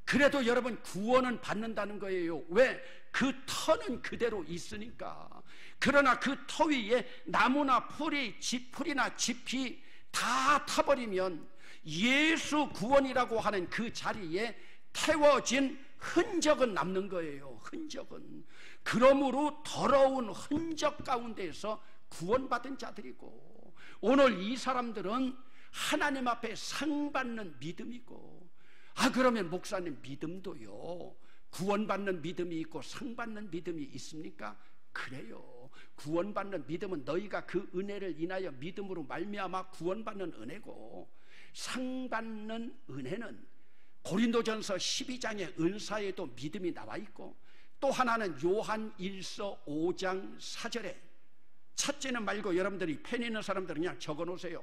그래도 여러분 구원은 받는다는 거예요. 왜? 그 터는 그대로 있으니까. 그러나 그 터 위에 나무나 풀이나 짚이 다 타버리면 예수 구원이라고 하는 그 자리에 태워진 흔적은 남는 거예요. 흔적은. 그러므로 더러운 흔적 가운데에서 구원받은 자들이고, 오늘 이 사람들은 하나님 앞에 상 받는 믿음이고, 그러면 목사님 믿음도요 구원받는 믿음이 있고 상 받는 믿음이 있습니까? 그래요. 구원받는 믿음은 너희가 그 은혜를 인하여 믿음으로 말미암아 구원받는 은혜고, 상 받는 은혜는 고린도전서 12장의 은사에도 믿음이 나와 있고, 또 하나는 요한 1서 5장 4절에, 첫째는 말고 여러분들이 펜 있는 사람들은 그냥 적어 놓으세요.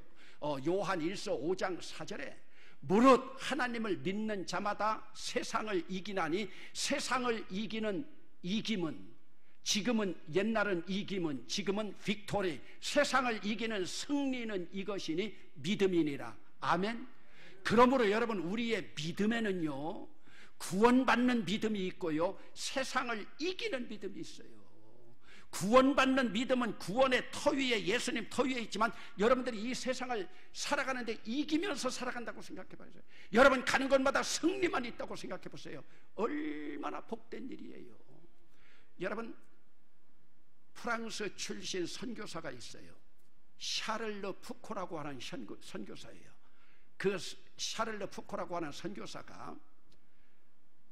요한 1서 5장 4절에 무릇 하나님을 믿는 자마다 세상을 이기나니, 세상을 이기는 이김은, 지금은 옛날은 이김은, 지금은 빅토리, 세상을 이기는 승리는 이것이니 믿음이니라. 아멘. 그러므로 여러분, 우리의 믿음에는요 구원받는 믿음이 있고요 세상을 이기는 믿음이 있어요. 구원받는 믿음은 구원의 터 위에, 예수님 터 위에 있지만 여러분들이 이 세상을 살아가는데 이기면서 살아간다고 생각해 봐요. 여러분 가는 곳마다 승리만 있다고 생각해 보세요. 얼마나 복된 일이에요. 여러분, 프랑스 출신 선교사가 있어요. 샤를르 푸코라고 하는 선교사예요. 그 샤를르 푸코라고 하는 선교사가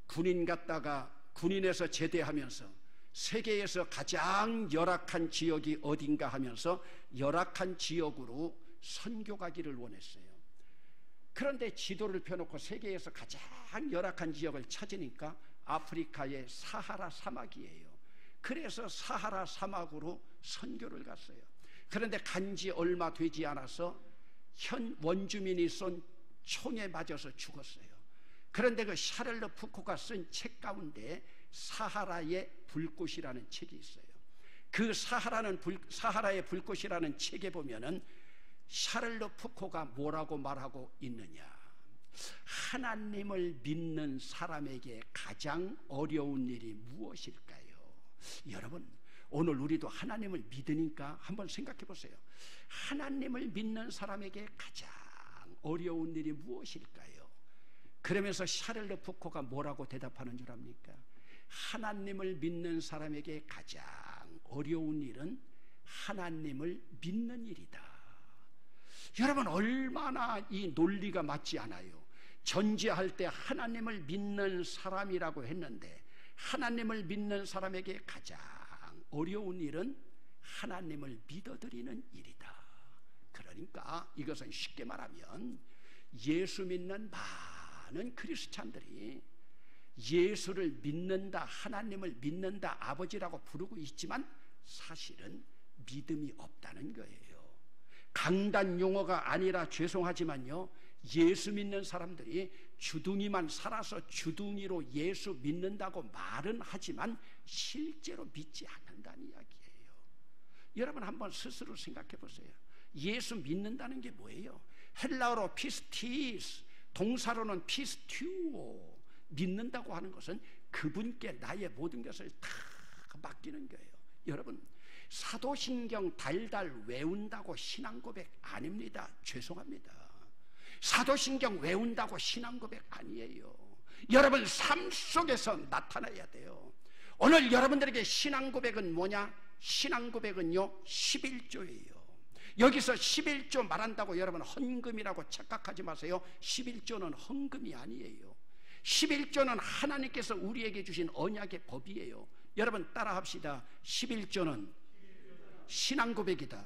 군인 갔다가 군인에서 제대하면서 세계에서 가장 열악한 지역이 어딘가 하면서 열악한 지역으로 선교 가기를 원했어요. 그런데 지도를 펴놓고 세계에서 가장 열악한 지역을 찾으니까 아프리카의 사하라 사막이에요. 그래서 사하라 사막으로 선교를 갔어요. 그런데 간지 얼마 되지 않아서 현 원주민이 쏜 총에 맞아서 죽었어요. 그런데 그 샤를르 푸코가 쓴 책 가운데 사하라의 불꽃이라는 책이 있어요. 그 사하라의 불꽃이라는 책에 보면은 샤를르 푸코가 뭐라고 말하고 있느냐, 하나님을 믿는 사람에게 가장 어려운 일이 무엇일까요? 여러분, 오늘 우리도 하나님을 믿으니까 한번 생각해 보세요. 하나님을 믿는 사람에게 가장 어려운 일이 무엇일까요? 그러면서 샤를르 푸코가 뭐라고 대답하는 줄 압니까? 하나님을 믿는 사람에게 가장 어려운 일은 하나님을 믿는 일이다. 여러분, 얼마나 이 논리가 맞지 않아요? 전제할 때 하나님을 믿는 사람이라고 했는데 하나님을 믿는 사람에게 가장 어려운 일은 하나님을 믿어드리는 일이다. 그러니까 이것은 쉽게 말하면 예수 믿는 많은 크리스찬들이 예수를 믿는다, 하나님을 믿는다, 아버지라고 부르고 있지만 사실은 믿음이 없다는 거예요. 강단 용어가 아니라 죄송하지만요, 예수 믿는 사람들이 주둥이만 살아서 주둥이로 예수 믿는다고 말은 하지만 실제로 믿지 않는다는 이야기예요. 여러분, 한번 스스로 생각해 보세요. 예수 믿는다는 게 뭐예요? 헬라어로 피스티스, 동사로는 피스튜오, 믿는다고 하는 것은 그분께 나의 모든 것을 다 맡기는 거예요. 여러분, 사도신경 달달 외운다고 신앙고백 아닙니다. 죄송합니다. 사도신경 외운다고 신앙고백 아니에요. 여러분 삶 속에서 나타나야 돼요. 오늘 여러분들에게 신앙고백은 뭐냐? 신앙고백은요 11조예요. 여기서 11조 말한다고 여러분 헌금이라고 착각하지 마세요. 11조는 헌금이 아니에요. 11조는 하나님께서 우리에게 주신 언약의 법이에요. 여러분 따라합시다. 11조는 신앙고백이다.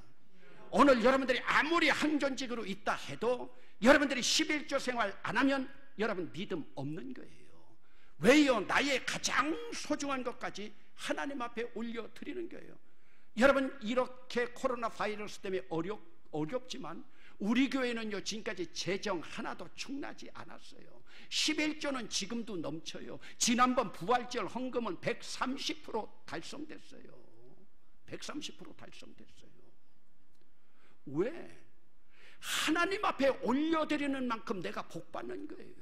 오늘 여러분들이 아무리 항존직으로 있다 해도 여러분들이 11조 생활 안 하면 여러분 믿음 없는 거예요. 왜요? 나의 가장 소중한 것까지 하나님 앞에 올려드리는 거예요. 여러분, 이렇게 코로나 바이러스 때문에 어렵지만 우리 교회는요 지금까지 재정 하나도 충나지 않았어요. 11조는 지금도 넘쳐요. 지난번 부활절 헌금은 130% 달성됐어요. 130% 달성됐어요. 왜? 하나님 앞에 올려드리는 만큼 내가 복받는 거예요.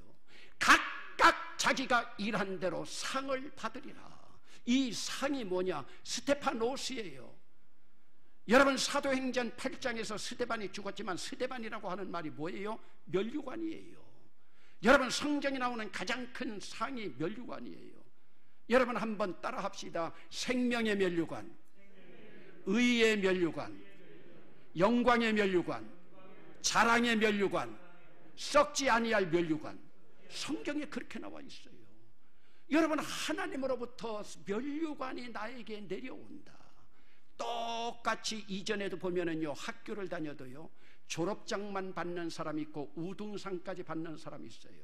각각 자기가 일한 대로 상을 받으리라. 이 상이 뭐냐? 스테파노스예요. 여러분, 사도행전 8장에서 스데반이 죽었지만 스데반이라고 하는 말이 뭐예요? 면류관이에요. 여러분, 성경에 나오는 가장 큰 상이 면류관이에요. 여러분 한번 따라합시다. 생명의 면류관, 의의 면류관, 영광의 면류관, 자랑의 면류관, 썩지 아니할 면류관. 성경에 그렇게 나와 있어요. 여러분, 하나님으로부터 면류관이 나에게 내려온다. 똑같이 이전에도 보면은요 학교를 다녀도요 졸업장만 받는 사람이 있고 우등상까지 받는 사람이 있어요.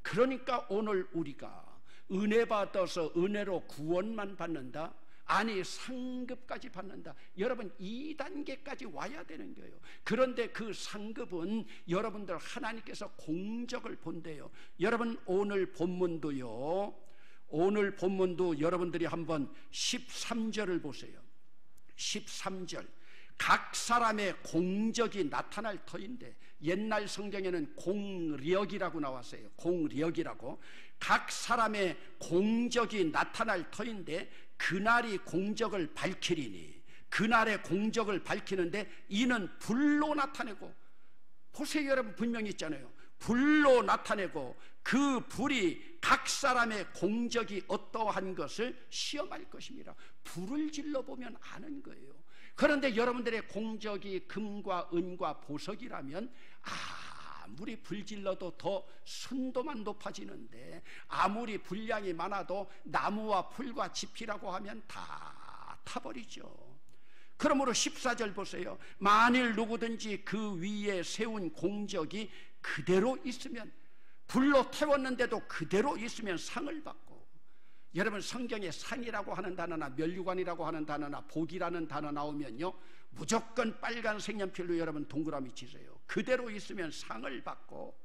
그러니까 오늘 우리가 은혜 받아서 은혜로 구원만 받는다? 아니, 상급까지 받는다. 여러분 2단계까지 와야 되는 거예요. 그런데 그 상급은 여러분들 하나님께서 공적을 본대요. 여러분 오늘 본문도 여러분들이 한번 13절을 보세요. 13절, 각 사람의 공적이 나타날 터인데, 옛날 성경에는 공력이라고 나왔어요. 공력이라고. 각 사람의 공적이 나타날 터인데 그날이 공적을 밝히리니, 그날의 공적을 밝히는데 이는 불로 나타내고, 보세요 여러분, 분명히 있잖아요. 불로 나타내고 그 불이 각 사람의 공적이 어떠한 것을 시험할 것입니다. 불을 질러보면 아는 거예요. 그런데 여러분들의 공적이 금과 은과 보석이라면 아무리 불질러도 더 순도만 높아지는데, 아무리 분량이 많아도 나무와 풀과 지피라고 하면 다 타버리죠. 그러므로 14절 보세요. 만일 누구든지 그 위에 세운 공적이 그대로 있으면, 불로 태웠는데도 그대로 있으면 상을 받고, 여러분 성경에 상이라고 하는 단어나 면류관이라고 하는 단어나 복이라는 단어 나오면요, 무조건 빨간 색연필로 여러분 동그라미 치세요. 그대로 있으면 상을 받고,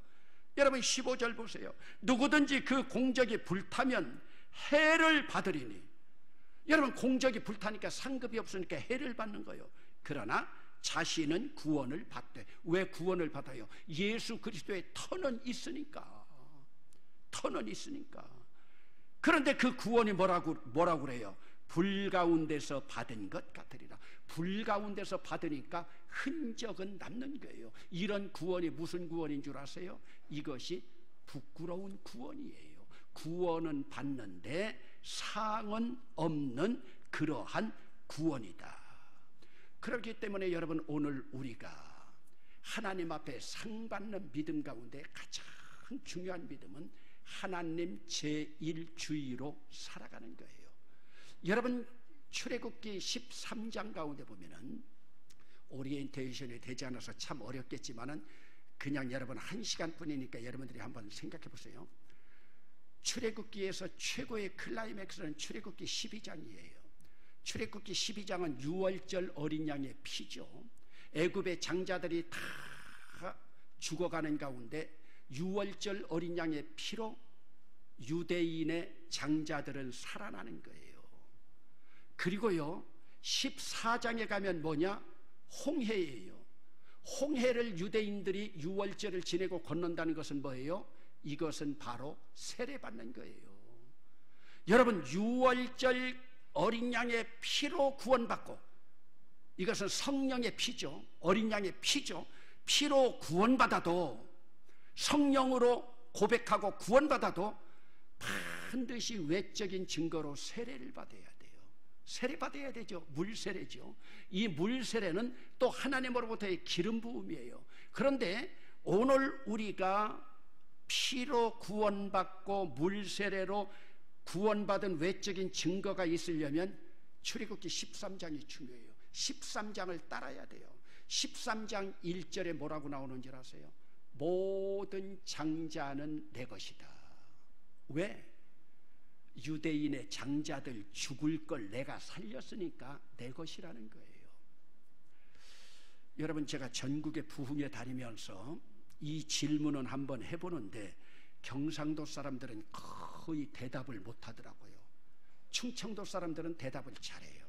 여러분 15절 보세요. 누구든지 그 공적이 불타면 해를 받으리니, 여러분 공적이 불타니까 상급이 없으니까 해를 받는 거예요. 그러나 자신은 구원을 받되. 왜 구원을 받아요? 예수 그리스도의 터는 있으니까. 터는 있으니까. 그런데 그 구원이 뭐라고 그래요? 불 가운데서 받은 것 같으리라. 불 가운데서 받으니까 흔적은 남는 거예요. 이런 구원이 무슨 구원인 줄 아세요? 이것이 부끄러운 구원이에요. 구원은 받는데 상은 없는 그러한 구원이다. 그렇기 때문에 여러분, 오늘 우리가 하나님 앞에 상 받는 믿음 가운데 가장 중요한 믿음은 하나님 제1주의로 살아가는 거예요. 여러분 출애굽기 13장 가운데 보면은, 오리엔테이션이 되지 않아서 참 어렵겠지만은 그냥 여러분 1시간뿐이니까 여러분들이 한번 생각해 보세요. 출애굽기에서 최고의 클라이맥스는 출애굽기 12장이에요. 출애굽기 12장은 유월절 어린 양의 피죠. 애굽의 장자들이 다 죽어가는 가운데 유월절 어린 양의 피로 유대인의 장자들은 살아나는 거예요. 그리고요 14장에 가면 뭐냐? 홍해예요. 홍해를 유대인들이 유월절을 지내고 건넌다는 것은 뭐예요? 이것은 바로 세례받는 거예요. 여러분 유월절 어린 양의 피로 구원받고, 이것은 성령의 피죠. 어린 양의 피죠. 피로 구원받아도, 성령으로 고백하고 구원받아도 반드시 외적인 증거로 세례를 받아야 돼요. 세례받아야 되죠. 물세례죠. 이 물세례는 또 하나님으로부터의 기름 부음이에요. 그런데 오늘 우리가 피로 구원받고 물세례로 구원받은 외적인 증거가 있으려면 출애굽기 13장이 중요해요. 13장을 따라야 돼요. 13장 1절에 뭐라고 나오는지 아세요? 모든 장자는 내 것이다. 왜? 유대인의 장자들 죽을 걸 내가 살렸으니까 내 것이라는 거예요. 여러분, 제가 전국에 부흥회 다니면서 이 질문은 한번 해보는데 경상도 사람들은 거의 대답을 못하더라고요. 충청도 사람들은 대답을 잘해요.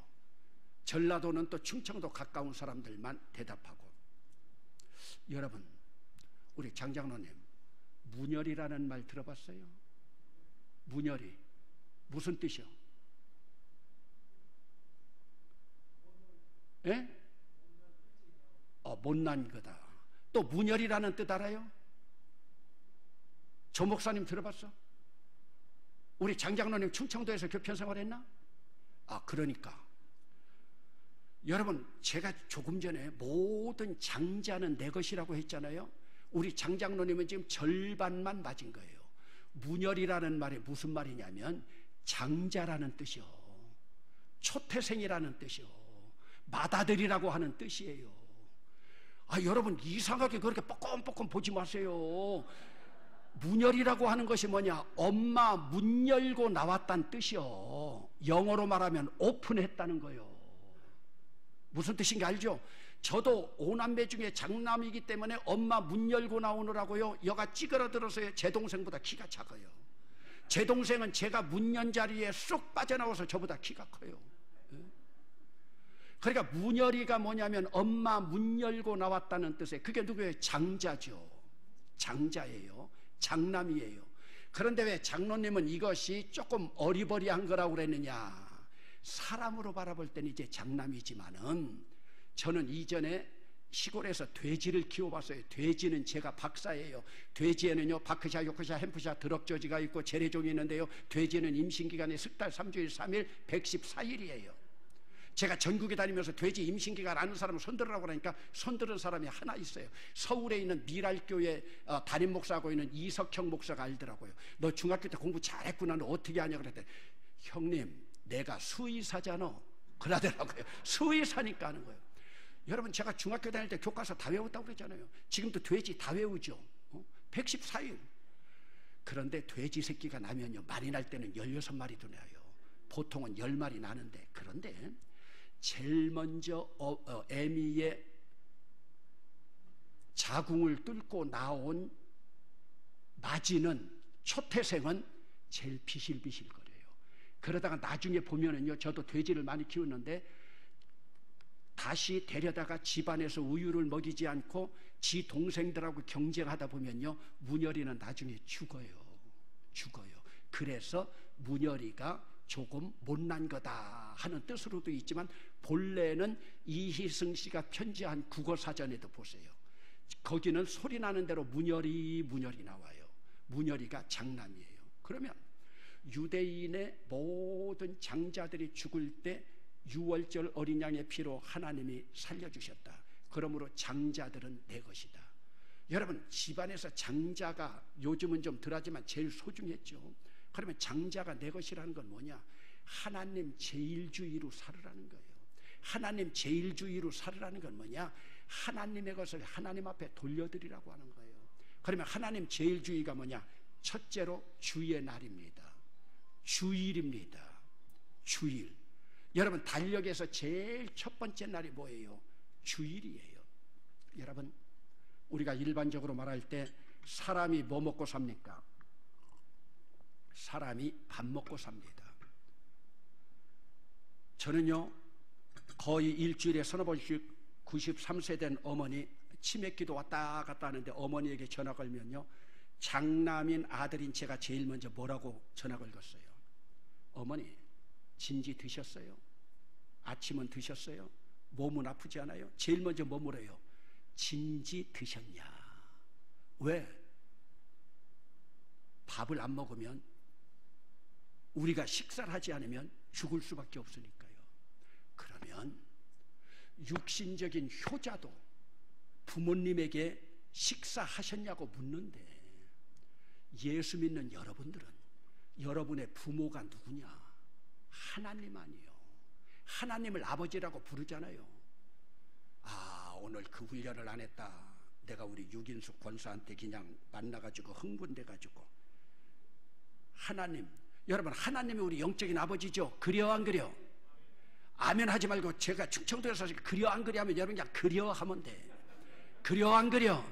전라도는 또 충청도 가까운 사람들만 대답하고. 여러분, 우리 장장로님, 문열이라는 말 들어봤어요? 문열이 무슨 뜻이요? 예? 못난 거다. 또 문열이라는 뜻 알아요? 조 목사님 들어봤어? 우리 장장로님 충청도에서 교편 생활했나? 그러니까 여러분, 제가 조금 전에 모든 장자는 내 것이라고 했잖아요. 우리 장장로님은 지금 절반만 맞은 거예요. 문열이라는 말이 무슨 말이냐면 장자라는 뜻이요, 초태생이라는 뜻이요, 맏아들이라고 하는 뜻이에요. 여러분 이상하게 그렇게 뻐끔뻐끔 보지 마세요. 문열이라고 하는 것이 뭐냐? 엄마 문 열고 나왔다는 뜻이요. 영어로 말하면 오픈했다는 거예요. 무슨 뜻인지 알죠? 저도 5남매 중에 장남이기 때문에 엄마 문 열고 나오느라고요, 여가 찌그러들어서 제 동생보다 키가 작아요. 제 동생은 제가 문 연 자리에 쏙 빠져나와서 저보다 키가 커요. 그러니까 문열이가 뭐냐면 엄마 문 열고 나왔다는 뜻에, 그게 누구예요? 장자죠. 장자예요. 장남이에요. 그런데 왜 장로님은 이것이 조금 어리버리한 거라고 그랬느냐? 사람으로 바라볼 때는 이제 장남이지만은, 저는 이전에 시골에서 돼지를 키워봤어요. 돼지는 제가 박사예요. 돼지에는요 바크샤, 요크샤, 햄프샤, 드럭저지가 있고 재래종이 있는데요, 돼지는 임신기간이 10달 3주일 3일 114일이에요 제가 전국에 다니면서 돼지 임신기간 아는 사람을 손들으라고 그러니까 손들은 사람이 하나 있어요. 서울에 있는 미랄교회 담임 목사하고 있는 이석형 목사가 알더라고요. 너 중학교 때 공부 잘했구나. 너 어떻게 하냐 그랬더니 형님 내가 수의사잖아 그러더라고요. 수의사니까 하는 거예요. 여러분 제가 중학교 다닐 때 교과서 다 외웠다고 그랬잖아요. 지금도 돼지 다 외우죠. 114일. 그런데 돼지 새끼가 나면요 말이 날 때는 16마리도 나요. 보통은 10마리 나는데, 그런데 제일 먼저 애미의 자궁을 뚫고 나온 맞이는 초태생은 제일 비실비실거려요. 그러다가 나중에 보면은요, 저도 돼지를 많이 키우는데 다시 데려다가 집안에서 우유를 먹이지 않고 지 동생들하고 경쟁하다 보면요, 문열이는 나중에 죽어요. 그래서 문열이가 조금 못난 거다 하는 뜻으로도 있지만, 본래는 이희승 씨가 편지한 국어사전에도 보세요. 거기는 소리 나는 대로 문열이 나와요. 문열이가 장남이에요. 그러면 유대인의 모든 장자들이 죽을 때 유월절 어린 양의 피로 하나님이 살려주셨다. 그러므로 장자들은 내 것이다. 여러분, 집안에서 장자가 요즘은 좀 덜하지만 제일 소중했죠. 그러면 장자가 내 것이라는 건 뭐냐? 하나님 제일주의로 살으라는 거예요. 하나님 제일주의로 살으라는 건 뭐냐? 하나님의 것을 하나님 앞에 돌려드리라고 하는 거예요. 그러면 하나님 제일주의가 뭐냐? 첫째로 주의 날입니다. 주일입니다. 주일. 여러분, 달력에서 제일 첫 번째 날이 뭐예요? 주일이에요. 여러분, 우리가 일반적으로 말할 때 사람이 뭐 먹고 삽니까? 사람이 밥 먹고 삽니다. 저는요, 거의 일주일에 서너 번씩 93세 된 어머니 치맥기도 왔다 갔다 하는데, 어머니에게 전화 걸면요, 장남인 아들인 제가 제일 먼저 뭐라고 전화 걸었어요? 어머니, 진지 드셨어요? 아침은 드셨어요? 몸은 아프지 않아요? 제일 먼저 뭐 물어요? 진지 드셨냐? 왜? 밥을 안 먹으면, 우리가 식사를 하지 않으면 죽을 수밖에 없으니까요. 그러면 육신적인 효자도 부모님에게 식사하셨냐고 묻는데, 예수 믿는 여러분들은 여러분의 부모가 누구냐? 하나님 아니요. 하나님을 아버지라고 부르잖아요. 아, 오늘 그 훈련을 안 했다. 내가 우리 유긴숙 권사한테 그냥 만나가지고 흥분돼가지고. 하나님, 여러분, 하나님이 우리 영적인 아버지죠. 그려 안 그려? 아멘 하지 말고, 제가 충청도에서 그려 안 그려 하면 여러분 그냥 그려 하면 돼. 그려 안 그려?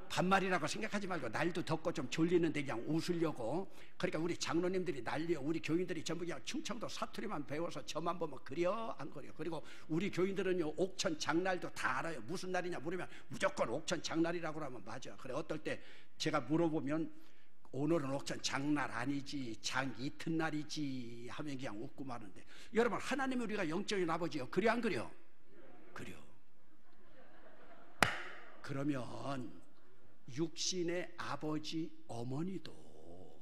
반말이라고 생각하지 말고, 날도 덥고 좀 졸리는데 그냥 웃으려고. 그러니까 우리 장로님들이 난리요. 우리 교인들이 전부 그냥 충청도 사투리만 배워서 저만 보면 그려 안 그려. 그리고 우리 교인들은요, 옥천 장날도 다 알아요. 무슨 날이냐 물으면 무조건 옥천 장날이라고 하면 맞아. 그래, 어떨 때 제가 물어보면 오늘은 옥천 장날 아니지, 장 이튿날이지 하면 그냥 웃고 마는데, 여러분, 하나님이 우리가 영적인 아버지요. 그려 안 그려? 그려. 그러면 육신의 아버지 어머니도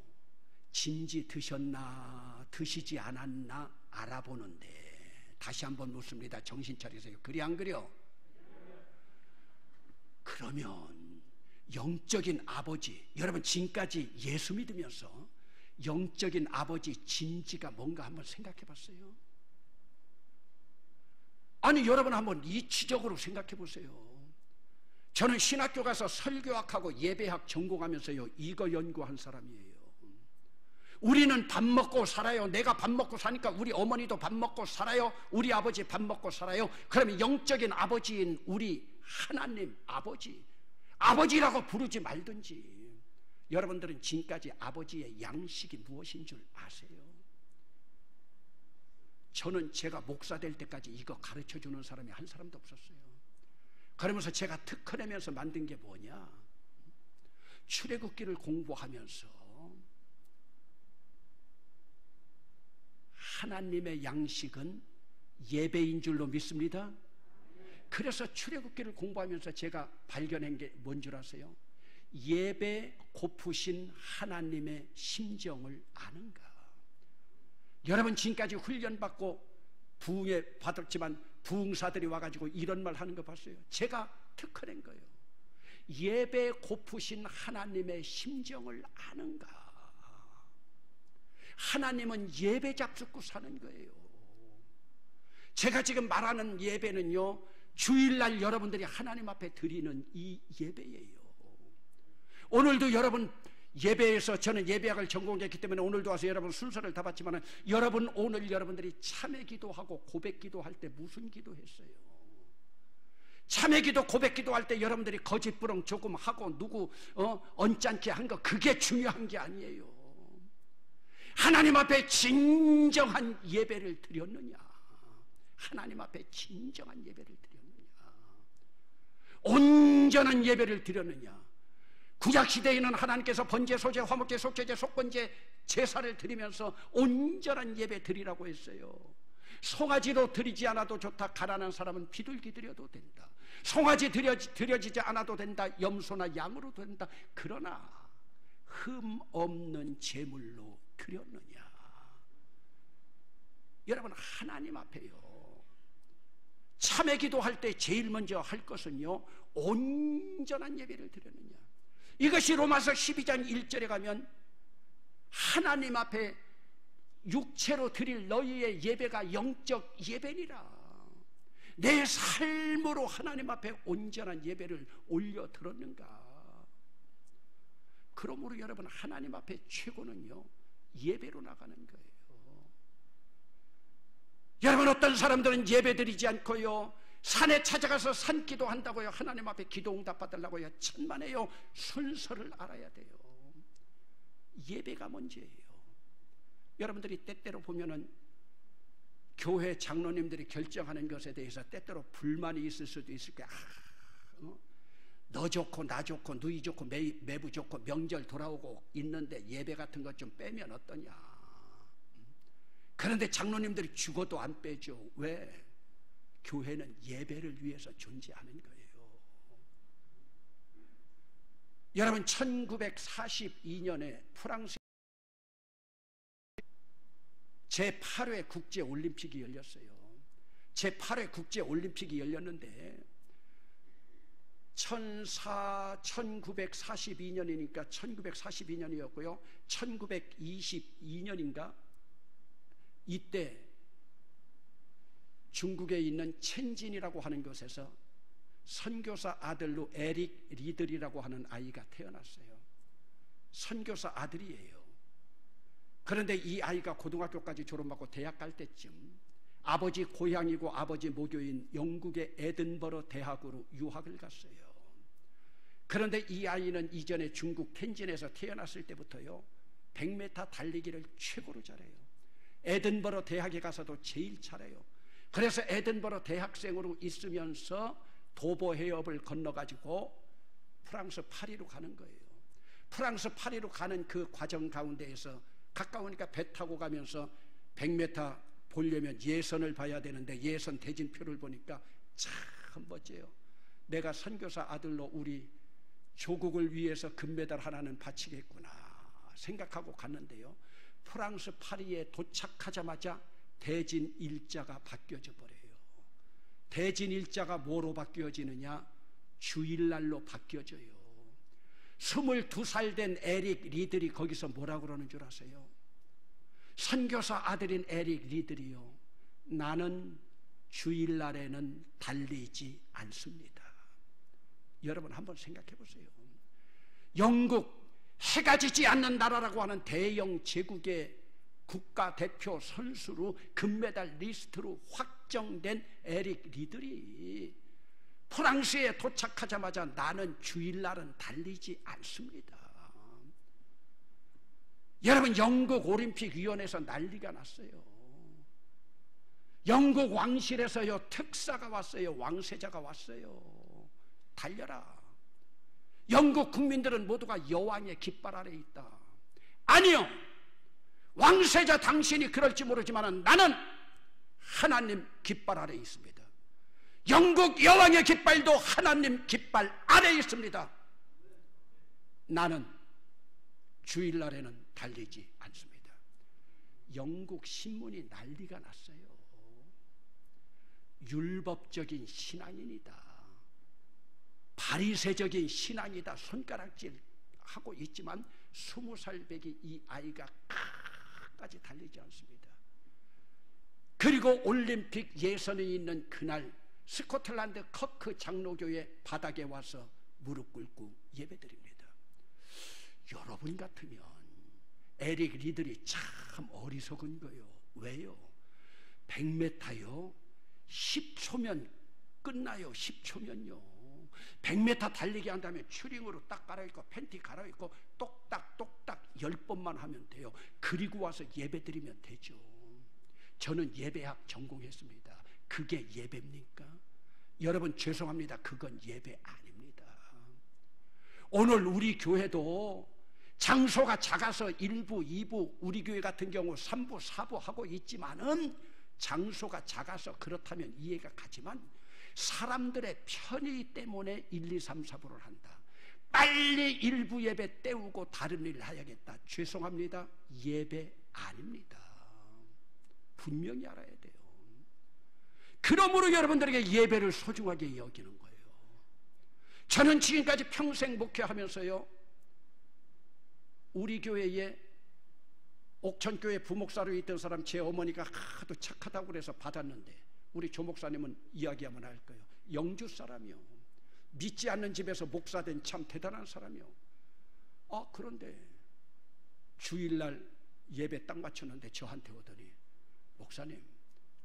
진지 드셨나 드시지 않았나 알아보는데, 다시 한번 묻습니다. 정신 차리세요. 그리 안 그려? 그러면 영적인 아버지, 여러분 지금까지 예수 믿으면서 영적인 아버지 진지가 뭔가 한번 생각해 봤어요? 아니, 여러분 한번 이치적으로 생각해 보세요. 저는 신학교 가서 설교학하고 예배학 전공하면서요, 이거 연구한 사람이에요. 우리는 밥 먹고 살아요. 내가 밥 먹고 사니까 우리 어머니도 밥 먹고 살아요. 우리 아버지 밥 먹고 살아요. 그러면 영적인 아버지인 우리 하나님 아버지, 아버지라고 부르지 말든지, 여러분들은 지금까지 아버지의 양식이 무엇인 줄 아세요? 저는 제가 목사 될 때까지 이거 가르쳐주는 사람이 한 사람도 없었어요. 그러면서 제가 특허내면서 만든 게 뭐냐? 출애굽기를 공부하면서 하나님의 양식은 예배인 줄로 믿습니다. 그래서 출애굽기를 공부하면서 제가 발견한 게 뭔 줄 아세요? 예배 고프신 하나님의 심정을 아는가? 여러분 지금까지 훈련받고 부흥에 받았지만 부흥사들이 와가지고 이런 말 하는 거 봤어요. 제가 특허낸 거예요. 예배 고프신 하나님의 심정을 아는가? 하나님은 예배 잡숫고 사는 거예요. 제가 지금 말하는 예배는요, 주일날 여러분들이 하나님 앞에 드리는 이 예배예요. 오늘도 여러분 예배에서, 저는 예배학을 전공했기 때문에 오늘도 와서 여러분 순서를 다 봤지만, 여러분 오늘 여러분들이 참회 기도하고 고백 기도할 때 무슨 기도했어요? 참회 기도 고백 기도할 때 여러분들이 거짓부렁 조금 하고 누구 언짢게 한 거, 그게 중요한 게 아니에요. 하나님 앞에 진정한 예배를 드렸느냐? 하나님 앞에 진정한 예배를 드렸느냐? 온전한 예배를 드렸느냐? 구약시대에는 하나님께서 번제, 소제, 화목제, 속죄제, 속건제 제사를 드리면서 온전한 예배 드리라고 했어요. 송아지로 드리지 않아도 좋다. 가난한 사람은 비둘기 드려도 된다. 송아지 드려지지 않아도 된다. 염소나 양으로 된다. 그러나 흠 없는 제물로 드렸느냐? 여러분, 하나님 앞에요, 참회 기도할 때 제일 먼저 할 것은요, 온전한 예배를 드렸느냐? 이것이 로마서 12장 1절에 가면 하나님 앞에 육체로 드릴 너희의 예배가 영적 예배니라. 내 삶으로 하나님 앞에 온전한 예배를 올려 드렸는가? 그러므로 여러분, 하나님 앞에 최고는요, 예배로 나가는 거예요. 여러분, 어떤 사람들은 예배 드리지 않고요, 산에 찾아가서 산기도 한다고요, 하나님 앞에 기도 응답 받으려고요. 천만에요. 순서를 알아야 돼요. 예배가 문제예요. 여러분들이 때때로 보면은 교회 장로님들이 결정하는 것에 대해서 때때로 불만이 있을 수도 있을 거야. 너 좋고 나 좋고 누이 좋고 매부 좋고 명절 돌아오고 있는데 예배 같은 것 좀 빼면 어떠냐? 그런데 장로님들이 죽어도 안 빼죠. 왜? 교회는 예배를 위해서 존재하는 거예요. 여러분, 1942년에 프랑스 제8회 국제올림픽이 열렸어요. 제8회 국제올림픽이 열렸는데 1942년이니까 1942년이었고요. 1922년인가 이때 중국에 있는 첸진이라고 하는 곳에서 선교사 아들로 에릭 리들이라고 하는 아이가 태어났어요. 선교사 아들이에요. 그런데 이 아이가 고등학교까지 졸업하고 대학 갈 때쯤 아버지 고향이고 아버지 모교인 영국의 에든버러 대학으로 유학을 갔어요. 그런데 이 아이는 이전에 중국 텐진에서 태어났을 때부터요, 100m 달리기를 최고로 잘해요. 에든버러 대학에 가서도 제일 잘해요. 그래서 에든버러 대학생으로 있으면서 도보 해협을 건너가지고 프랑스 파리로 가는 거예요. 프랑스 파리로 가는 그 과정 가운데에서 가까우니까 배 타고 가면서 100m 보려면 예선을 봐야 되는데 예선 대진표를 보니까 참 멋져요. 내가 선교사 아들로 우리 조국을 위해서 금메달 하나는 바치겠구나 생각하고 갔는데요, 프랑스 파리에 도착하자마자 대진 일자가 바뀌어져 버려요. 대진 일자가 뭐로 바뀌어지느냐? 주일날로 바뀌어져요. 22살 된 에릭 리들이 거기서 뭐라고 그러는 줄 아세요? 선교사 아들인 에릭 리들이요, 나는 주일날에는 달리지 않습니다. 여러분 한번 생각해 보세요. 영국, 해가 지지 않는 나라라고 하는 대영 제국의 국가대표 선수로 금메달 리스트로 확정된 에릭 리들이 프랑스에 도착하자마자 나는 주일날은 달리지 않습니다. 여러분, 영국 올림픽위원회에서 난리가 났어요. 영국 왕실에서요, 특사가 왔어요. 왕세자가 왔어요. 달려라. 영국 국민들은 모두가 여왕의 깃발 아래 있다. 아니요, 왕세자 당신이 그럴지 모르지만 나는 하나님 깃발 아래 있습니다. 영국 여왕의 깃발도 하나님 깃발 아래 있습니다. 나는 주일날에는 달리지 않습니다. 영국 신문이 난리가 났어요. 율법적인 신앙인이다, 바리새적인 신앙이다 손가락질 하고 있지만 20살 배기 이 아이가 끝까지 달리지 않습니다. 그리고 올림픽 예선이 있는 그날 스코틀랜드 커크 장로교회 바닥에 와서 무릎 꿇고 예배드립니다. 여러분 같으면 에릭 리들이 참 어리석은 거요. 왜요? 100m요 10초면 끝나요. 10초면요 100m 달리기 한다면 추링으로 딱 갈아입고 팬티 갈아입고 똑딱똑딱 10번만 하면 돼요. 그리고 와서 예배드리면 되죠. 저는 예배학 전공했습니다. 그게 예배입니까? 여러분 죄송합니다. 그건 예배 아닙니다. 오늘 우리 교회도 장소가 작아서 1부, 2부, 우리 교회 같은 경우 3부, 4부 하고 있지만은 장소가 작아서 그렇다면 이해가 가지만 사람들의 편의 때문에 1, 2, 3, 4부를 한다. 빨리 일부 예배 때우고 다른 일을 해야겠다. 죄송합니다. 예배 아닙니다. 분명히 알아야 돼요. 그러므로 여러분들에게 예배를 소중하게 여기는 거예요. 저는 지금까지 평생 목회하면서요, 우리 교회에 옥천교회 부목사로 있던 사람 제 어머니가 하도 착하다고 그래서 받았는데, 우리 조 목사님은 이야기하면 알 거예요. 영주 사람이요, 믿지 않는 집에서 목사된 참 대단한 사람이요. 그런데 주일날 예배 딱 마쳤는데 저한테 오더니, 목사님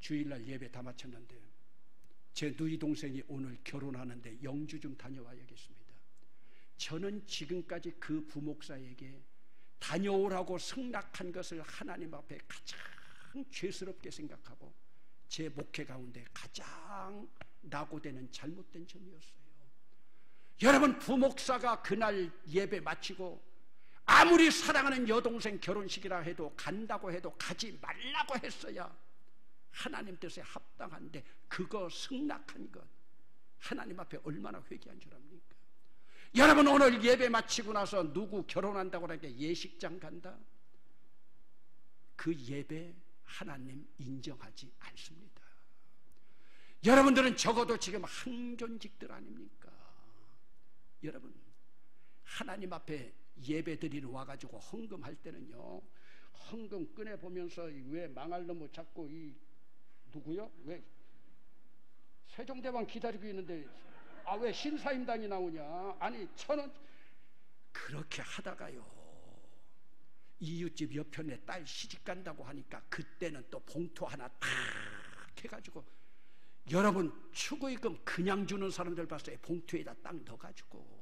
주일날 예배 다 마쳤는데 제 누이 동생이 오늘 결혼하는데 영주 좀 다녀와야겠습니다. 저는 지금까지 그 부목사에게 다녀오라고 승낙한 것을 하나님 앞에 가장 죄스럽게 생각하고 제 목회 가운데 가장 낙오되는 잘못된 점이었어요. 여러분, 부목사가 그날 예배 마치고 아무리 사랑하는 여동생 결혼식이라 해도 간다고 해도 가지 말라고 했어야 하나님 뜻에 합당한데, 그거 승낙한 것 하나님 앞에 얼마나 회개한 줄 압니까? 여러분, 오늘 예배 마치고 나서 누구 결혼한다고 하니까 예식장 간다? 그 예배 하나님 인정하지 않습니다. 여러분들은 적어도 지금 항존직들 아닙니까? 여러분, 하나님 앞에 예배 드리러 와가지고 헌금할 때는요, 헌금 꺼내보면서 왜 망할 놈을 자꾸 누구요? 왜 세종대왕 기다리고 있는데 왜 신사임당이 나오냐? 아니 1,000원 그렇게 하다가요, 이웃집 옆편에 딸 시집간다고 하니까 그때는 또 봉투 하나 탁 해가지고, 여러분 축의금 그냥 주는 사람들 봤어요. 봉투에다 딱 넣어가지고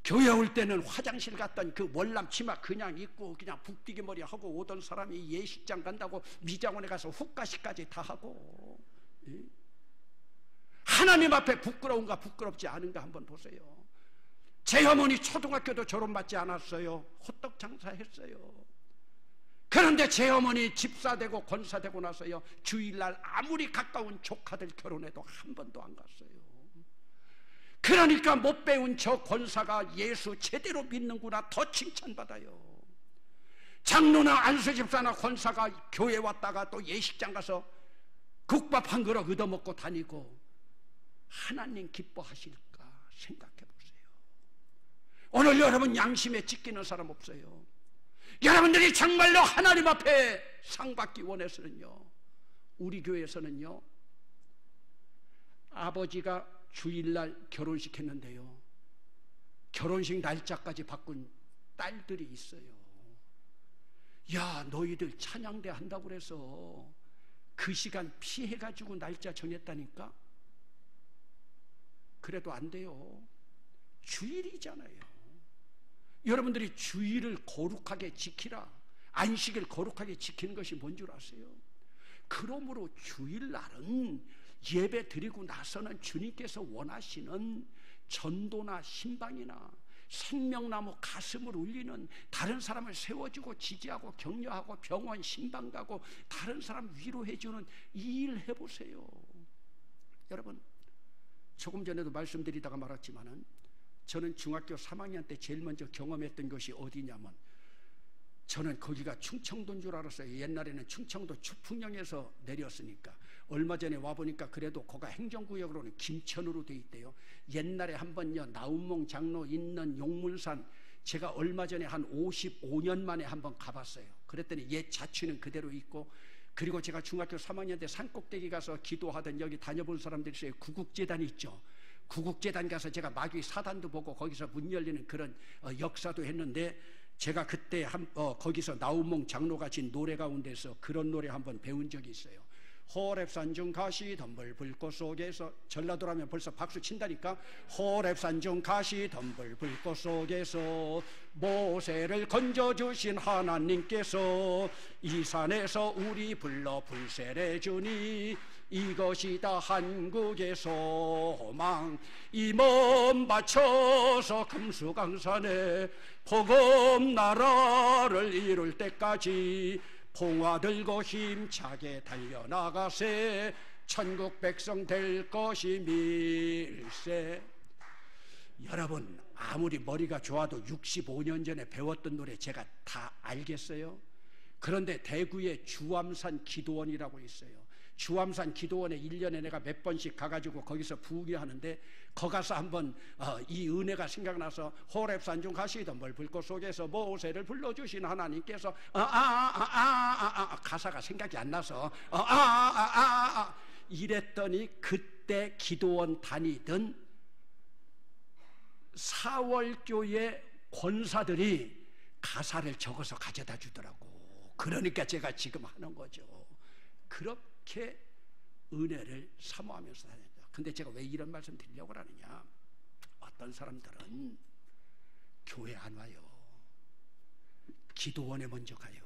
교회 올 때는 화장실 갔던 그 월남 치마 그냥 입고 그냥 북디기 머리 하고 오던 사람이 예식장 간다고 미장원에 가서 훅가시까지 다 하고, 하나님 앞에 부끄러운가 부끄럽지 않은가 한번 보세요. 제 어머니 초등학교도 졸업받지 않았어요. 호떡 장사했어요. 그런데 제 어머니 집사되고 권사되고 나서요, 주일날 아무리 가까운 조카들 결혼해도 한 번도 안 갔어요. 그러니까 못 배운 저 권사가 예수 제대로 믿는구나 더 칭찬받아요. 장로나 안수집사나 권사가 교회 왔다가 또 예식장 가서 국밥 한 그릇 얻어먹고 다니고 하나님 기뻐하실까 생각해 보세요. 오늘 여러분 양심에 찢기는 사람 없어요? 여러분들이 정말로 하나님 앞에 상 받기 원해서는요, 우리 교회에서는요, 아버지가 주일날 결혼식 했는데요, 결혼식 날짜까지 바꾼 딸들이 있어요. 야, 너희들 찬양대 한다고 그래서 그 시간 피해가지고 날짜 정했다니까? 그래도 안 돼요. 주일이잖아요. 여러분들이 주일을 거룩하게 지키라, 안식일 거룩하게 지키는 것이 뭔 줄 아세요? 그러므로 주일날은 예배 드리고 나서는 주님께서 원하시는 전도나 신방이나 생명나무 가슴을 울리는, 다른 사람을 세워주고 지지하고 격려하고 병원 신방 가고 다른 사람 위로해주는 이 일 해보세요. 여러분, 조금 전에도 말씀드리다가 말았지만은 저는 중학교 3학년 때 제일 먼저 경험했던 것이 어디냐면 저는 거기가 충청도인 줄 알았어요. 옛날에는 충청도 추풍령에서 내렸으니까. 얼마 전에 와보니까 그래도 거가 행정구역으로는 김천으로 돼 있대요. 옛날에 한 번요, 나운몽 장로 있는 용문산, 제가 얼마 전에 한 55년 만에 한번 가봤어요. 그랬더니 옛 자취는 그대로 있고, 그리고 제가 중학교 3학년 때 산꼭대기 가서 기도하던, 여기 다녀본 사람들이 있어요. 구국재단 있죠. 구국재단 가서 제가 마귀 사단도 보고 거기서 문 열리는 그런 역사도 했는데, 제가 그때 거기서 나운몽 장로가 진 노래 가운데서 그런 노래 한번 배운 적이 있어요. 호랩산중 가시덤불 불꽃 속에서, 전라도라면 벌써 박수 친다니까. 호랩산중 가시덤불 불꽃 속에서 모세를 건져주신 하나님께서 이 산에서 우리 불러 불세례 주니 이것이다 한국의 소망. 이 몸 바쳐서 금수강산에 복음 나라를 이룰 때까지 봉화 들고 힘차게 달려나가세. 천국 백성 될 것이 밀세. 여러분, 아무리 머리가 좋아도 65년 전에 배웠던 노래 제가 다 알겠어요? 그런데 대구에 주암산 기도원이라고 있어요. 주암산 기도원에 1년에 내가 몇 번씩 가가지고 거기서 부귀하는데, 거가서 한번 이 은혜가 생각나서 호랩산중 가시덤불 불꽃 속에서 모세를 불러주신 하나님께서 가사가 생각이 안 나서 이랬더니, 그때 기도원 다니던 사월교회 권사들이 가사를 적어서 가져다 주더라고. 그러니까 제가 지금 하는 거죠. 그렇게 은혜를 사모하면서 다녔다. 근데 제가 왜 이런 말씀 드리려고 하느냐, 어떤 사람들은 교회 안 와요. 기도원에 먼저 가요.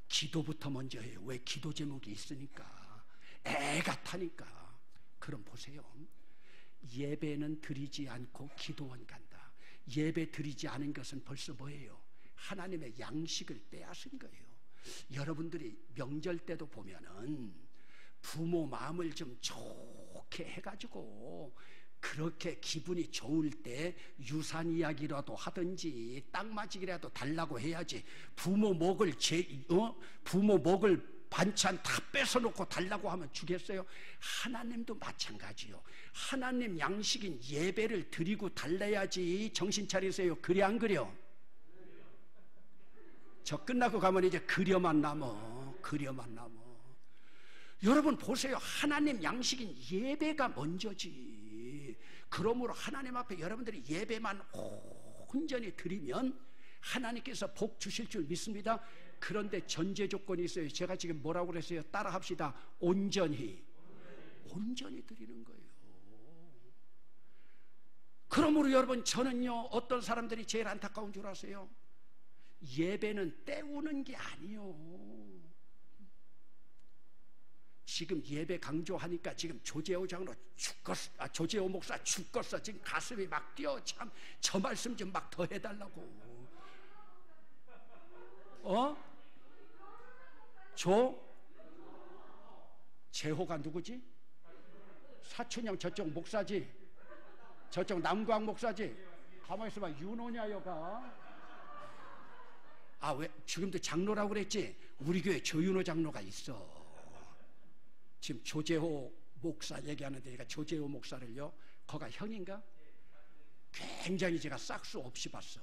기도부터 먼저 해요. 왜? 기도 제목이 있으니까, 애가 타니까. 그럼 보세요, 예배는 드리지 않고 기도원 간다. 예배 드리지 않은 것은 벌써 뭐예요? 하나님의 양식을 빼앗은 거예요. 여러분들이 명절 때도 보면은 부모 마음을 좀 좋게 해가지고, 그렇게 기분이 좋을 때 유산 이야기라도 하든지 땅 맞이기라도 달라고 해야지, 부모 먹을 반찬 다 뺏어놓고 달라고 하면 주겠어요? 하나님도 마찬가지요. 하나님 양식인 예배를 드리고 달래야지. 정신 차리세요. 그래 안 그려? 저 끝나고 가면 이제 그려만 남어. 그려만 남어. 여러분 보세요. 하나님 양식인 예배가 먼저지. 그러므로 하나님 앞에 여러분들이 예배만 온전히 드리면 하나님께서 복 주실 줄 믿습니다. 그런데 전제 조건이 있어요. 제가 지금 뭐라고 그랬어요? 따라 합시다. 온전히 드리는 거예요. 그러므로 여러분, 저는요, 어떤 사람들이 제일 안타까운 줄 아세요? 예배는 때우는 게 아니요. 지금 예배 강조하니까 지금 조재호 장로 죽겠어, 조재호 목사 죽겠어. 지금 가슴이 막 뛰어. 참, 저 말씀 좀 막 더 해달라고. 재호가 누구지? 사촌형 저쪽 목사지? 저쪽 남광 목사지? 가만히 있어봐. 윤호냐 여가? 왜 지금도 장로라고 그랬지? 우리 교회 조윤호 장로가 있어. 지금 조재호 목사 얘기하는데, 제가 조재호 목사를요, 거가 형인가? 굉장히 제가 싹수 없이 봤어.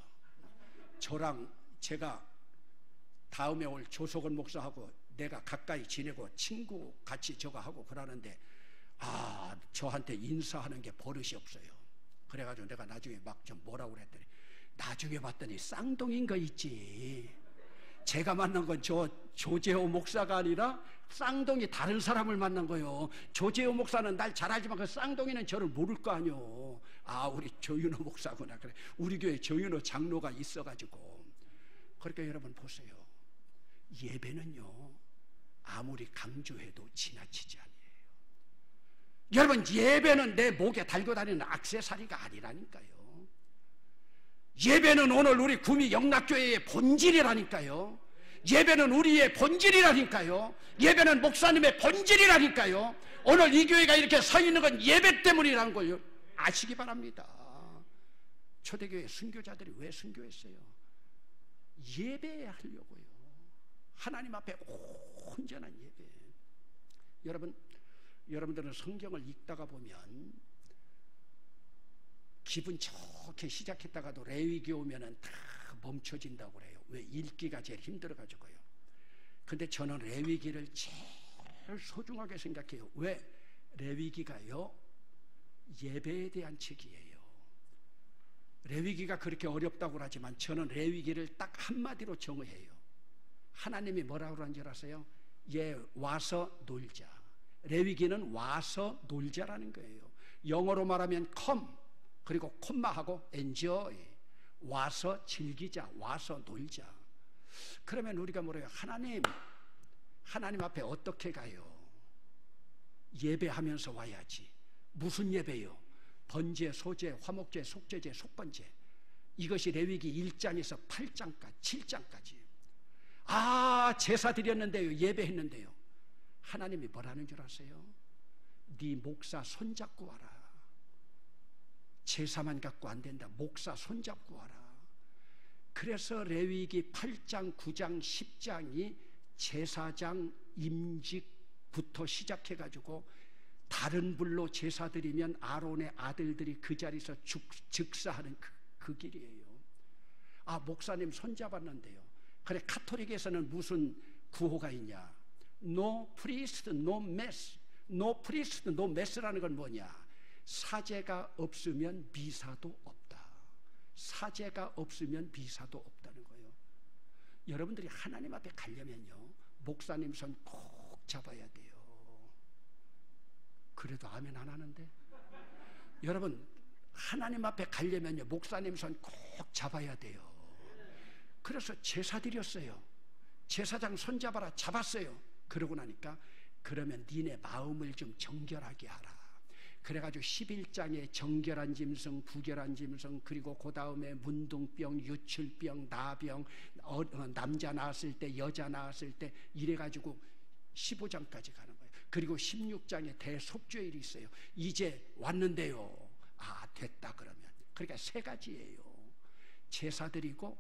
저랑 제가 다음에 올 조석원 목사하고 내가 가까이 지내고 친구 같이 저거 하고 그러는데, 저한테 인사하는 게 버릇이 없어요. 그래가지고 내가 나중에 막 좀 뭐라고 그랬더니, 나중에 봤더니 쌍둥이인 거 있지. 제가 만난 건 조재호 목사가 아니라 쌍둥이 다른 사람을 만난 거예요. 조재호 목사는 날 잘 알지만 그 쌍둥이는 저를 모를 거 아니요. 우리 조윤호 목사구나. 그래, 우리 교회 조윤호 장로가 있어가지고. 그러니까 여러분 보세요. 예배는요, 아무리 강조해도 지나치지 않아요. 여러분, 예배는 내 목에 달고 다니는 액세서리가 아니라니까요. 예배는 오늘 우리 구미 영락교회의 본질이라니까요. 예배는 우리의 본질이라니까요. 예배는 목사님의 본질이라니까요. 오늘 이 교회가 이렇게 서 있는 건 예배 때문이라는 걸 아시기 바랍니다. 초대교회 순교자들이 왜 순교했어요? 예배하려고요. 하나님 앞에 온전한 예배. 여러분들은 성경을 읽다가 보면 기분 좋게 시작했다가도 레위기 오면은 다 멈춰진다고 그래요. 왜? 읽기가 제일 힘들어가지고요. 근데 저는 레위기를 제일 소중하게 생각해요. 왜? 레위기가요, 예배에 대한 책이에요. 레위기가 그렇게 어렵다고 하지만 저는 레위기를 딱 한마디로 정의해요. 하나님이 뭐라고 그러는 줄 아세요? 와서 놀자. 레위기는 와서 놀자라는 거예요. 영어로 말하면 come, 그리고 콤마하고 enjoy, 와서 즐기자, 와서 놀자. 그러면 우리가 뭐래요? 하나님 앞에 어떻게 가요? 예배하면서 와야지. 무슨 예배요? 번제, 소제, 화목제, 속죄제, 속번제. 이것이 레위기 1장에서 8장까지, 7장까지. 제사 드렸는데요, 예배했는데요. 하나님이 뭐라는 줄 아세요? 네 목사 손잡고 와라. 제사만 갖고 안 된다. 목사 손잡고 와라. 그래서 레위기 8장, 9장, 10장이 제사장 임직부터 시작해가지고 다른 불로 제사 드리면 아론의 아들들이 그 자리에서 즉사하는 그 길이에요. 목사님 손잡았는데요. 그래, 카톨릭에서는 무슨 구호가 있냐? No priest, no mass. No priest, no mass라는 건 뭐냐? 사제가 없으면 미사도 없다. 사제가 없으면 미사도 없다는 거예요. 여러분들이 하나님 앞에 가려면요, 목사님 손 꼭 잡아야 돼요. 그래도 아멘 안 하는데? 여러분, 하나님 앞에 가려면요, 목사님 손 꼭 잡아야 돼요. 그래서 제사 드렸어요. 제사장 손잡아라, 잡았어요. 그러고 나니까 그러면 니네 마음을 좀 정결하게 하라. 그래가지고 11장에 정결한 짐승, 부결한 짐승, 그리고 그 다음에 문둥병, 유출병, 나병, 남자 낳았을 때, 여자 낳았을 때, 이래가지고 15장까지 가는 거예요. 그리고 16장에 대속죄일이 있어요. 이제 왔는데요. 됐다 그러면. 그러니까 3가지예요. 제사 드리고,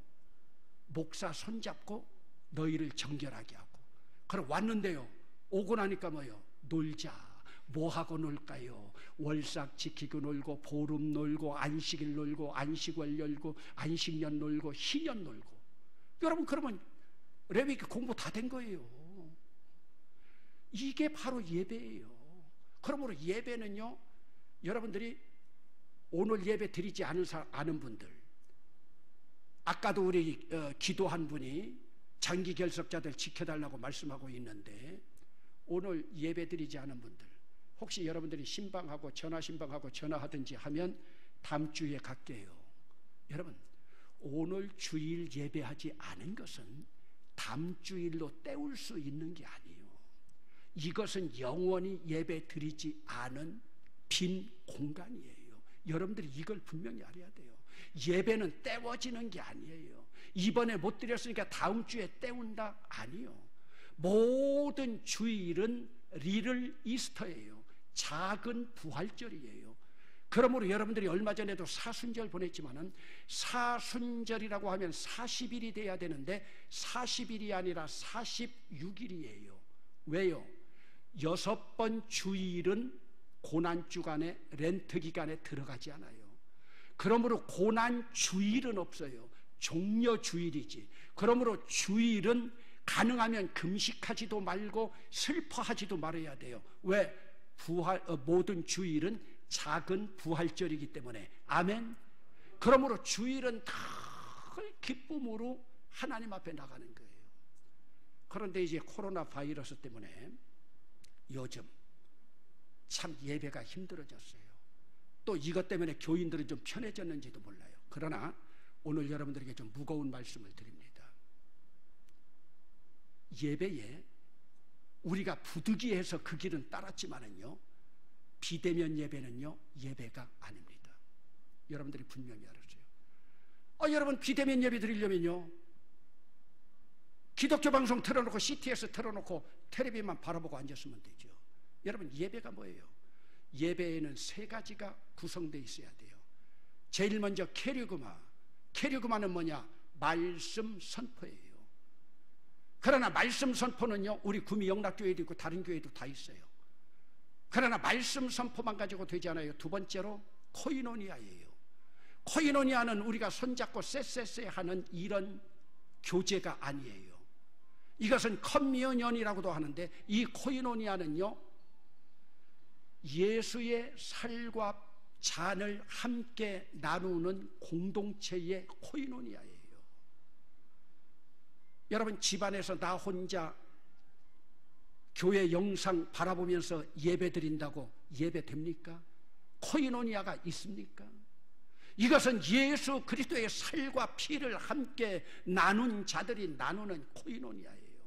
목사 손잡고, 너희를 정결하게 하고. 그럼 왔는데요. 오고 나니까 뭐예요? 놀자. 뭐하고 놀까요? 월삭 지키고 놀고, 보름 놀고, 안식일 놀고, 안식월 열고, 안식년 놀고, 희년 놀고. 여러분, 그러면 레위기 공부 다 된 거예요. 이게 바로 예배예요. 그러므로 예배는요, 여러분들이 오늘 예배 드리지 않은 분들, 아까도 우리 기도한 분이 장기 결석자들 지켜달라고 말씀하고 있는데, 오늘 예배 드리지 않은 분들, 혹시 여러분들이 신방하고 전화하든지 하면 다음 주에 갈게요. 여러분, 오늘 주일 예배하지 않은 것은 다음 주일로 때울 수 있는 게 아니에요. 이것은 영원히 예배 드리지 않은 빈 공간이에요. 여러분들이 이걸 분명히 알아야 돼요. 예배는 때워지는 게 아니에요. 이번에 못 드렸으니까 다음 주에 때운다? 아니요. 모든 주일은 리틀 이스터예요. 작은 부활절이에요. 그러므로 여러분들이 얼마 전에도 사순절 보냈지만은, 사순절이라고 하면 40일이 돼야 되는데 40일이 아니라 46일이에요. 왜요? 6번 주일은 고난주간에, 렌트기간에 들어가지 않아요. 그러므로 고난주일은 없어요. 종려주일이지. 그러므로 주일은 가능하면 금식하지도 말고 슬퍼하지도 말아야 돼요. 왜? 모든 주일은 작은 부활절이기 때문에. 아멘. 그러므로 주일은 큰 기쁨으로 하나님 앞에 나가는 거예요. 그런데 이제 코로나 바이러스 때문에 요즘 참 예배가 힘들어졌어요. 또 이것 때문에 교인들은 좀 편해졌는지도 몰라요. 그러나 오늘 여러분들에게 좀 무거운 말씀을 드립니다. 예배에 우리가 부득이해서 그 길은 따랐지만은요, 비대면 예배는요, 예배가 아닙니다. 여러분들이 분명히 알았어요. 여러분, 비대면 예배 드리려면요, 기독교 방송 틀어놓고 CTS 틀어놓고 텔레비만 바라보고 앉았으면 되죠. 여러분, 예배가 뭐예요? 예배에는 3가지가 구성되어 있어야 돼요. 제일 먼저 캐리그마. 캐리그마는 뭐냐? 말씀 선포예요. 그러나 말씀 선포는요, 우리 구미 영락교회도 있고 다른 교회도 다 있어요. 그러나 말씀 선포만 가지고 되지 않아요. 두 번째로 코이노니아예요. 코이노니아는 우리가 손잡고 쎄쎄쎄 하는 이런 교제가 아니에요. 이것은 커뮤니언이라고도 하는데, 이 코이노니아는요, 예수의 살과 잔을 함께 나누는 공동체의 코이노니아예요. 여러분, 집안에서 나 혼자 교회 영상 바라보면서 예배 드린다고 예배 됩니까? 코이노니아가 있습니까? 이것은 예수 그리스도의 살과 피를 함께 나눈 자들이 나누는 코이노니아예요.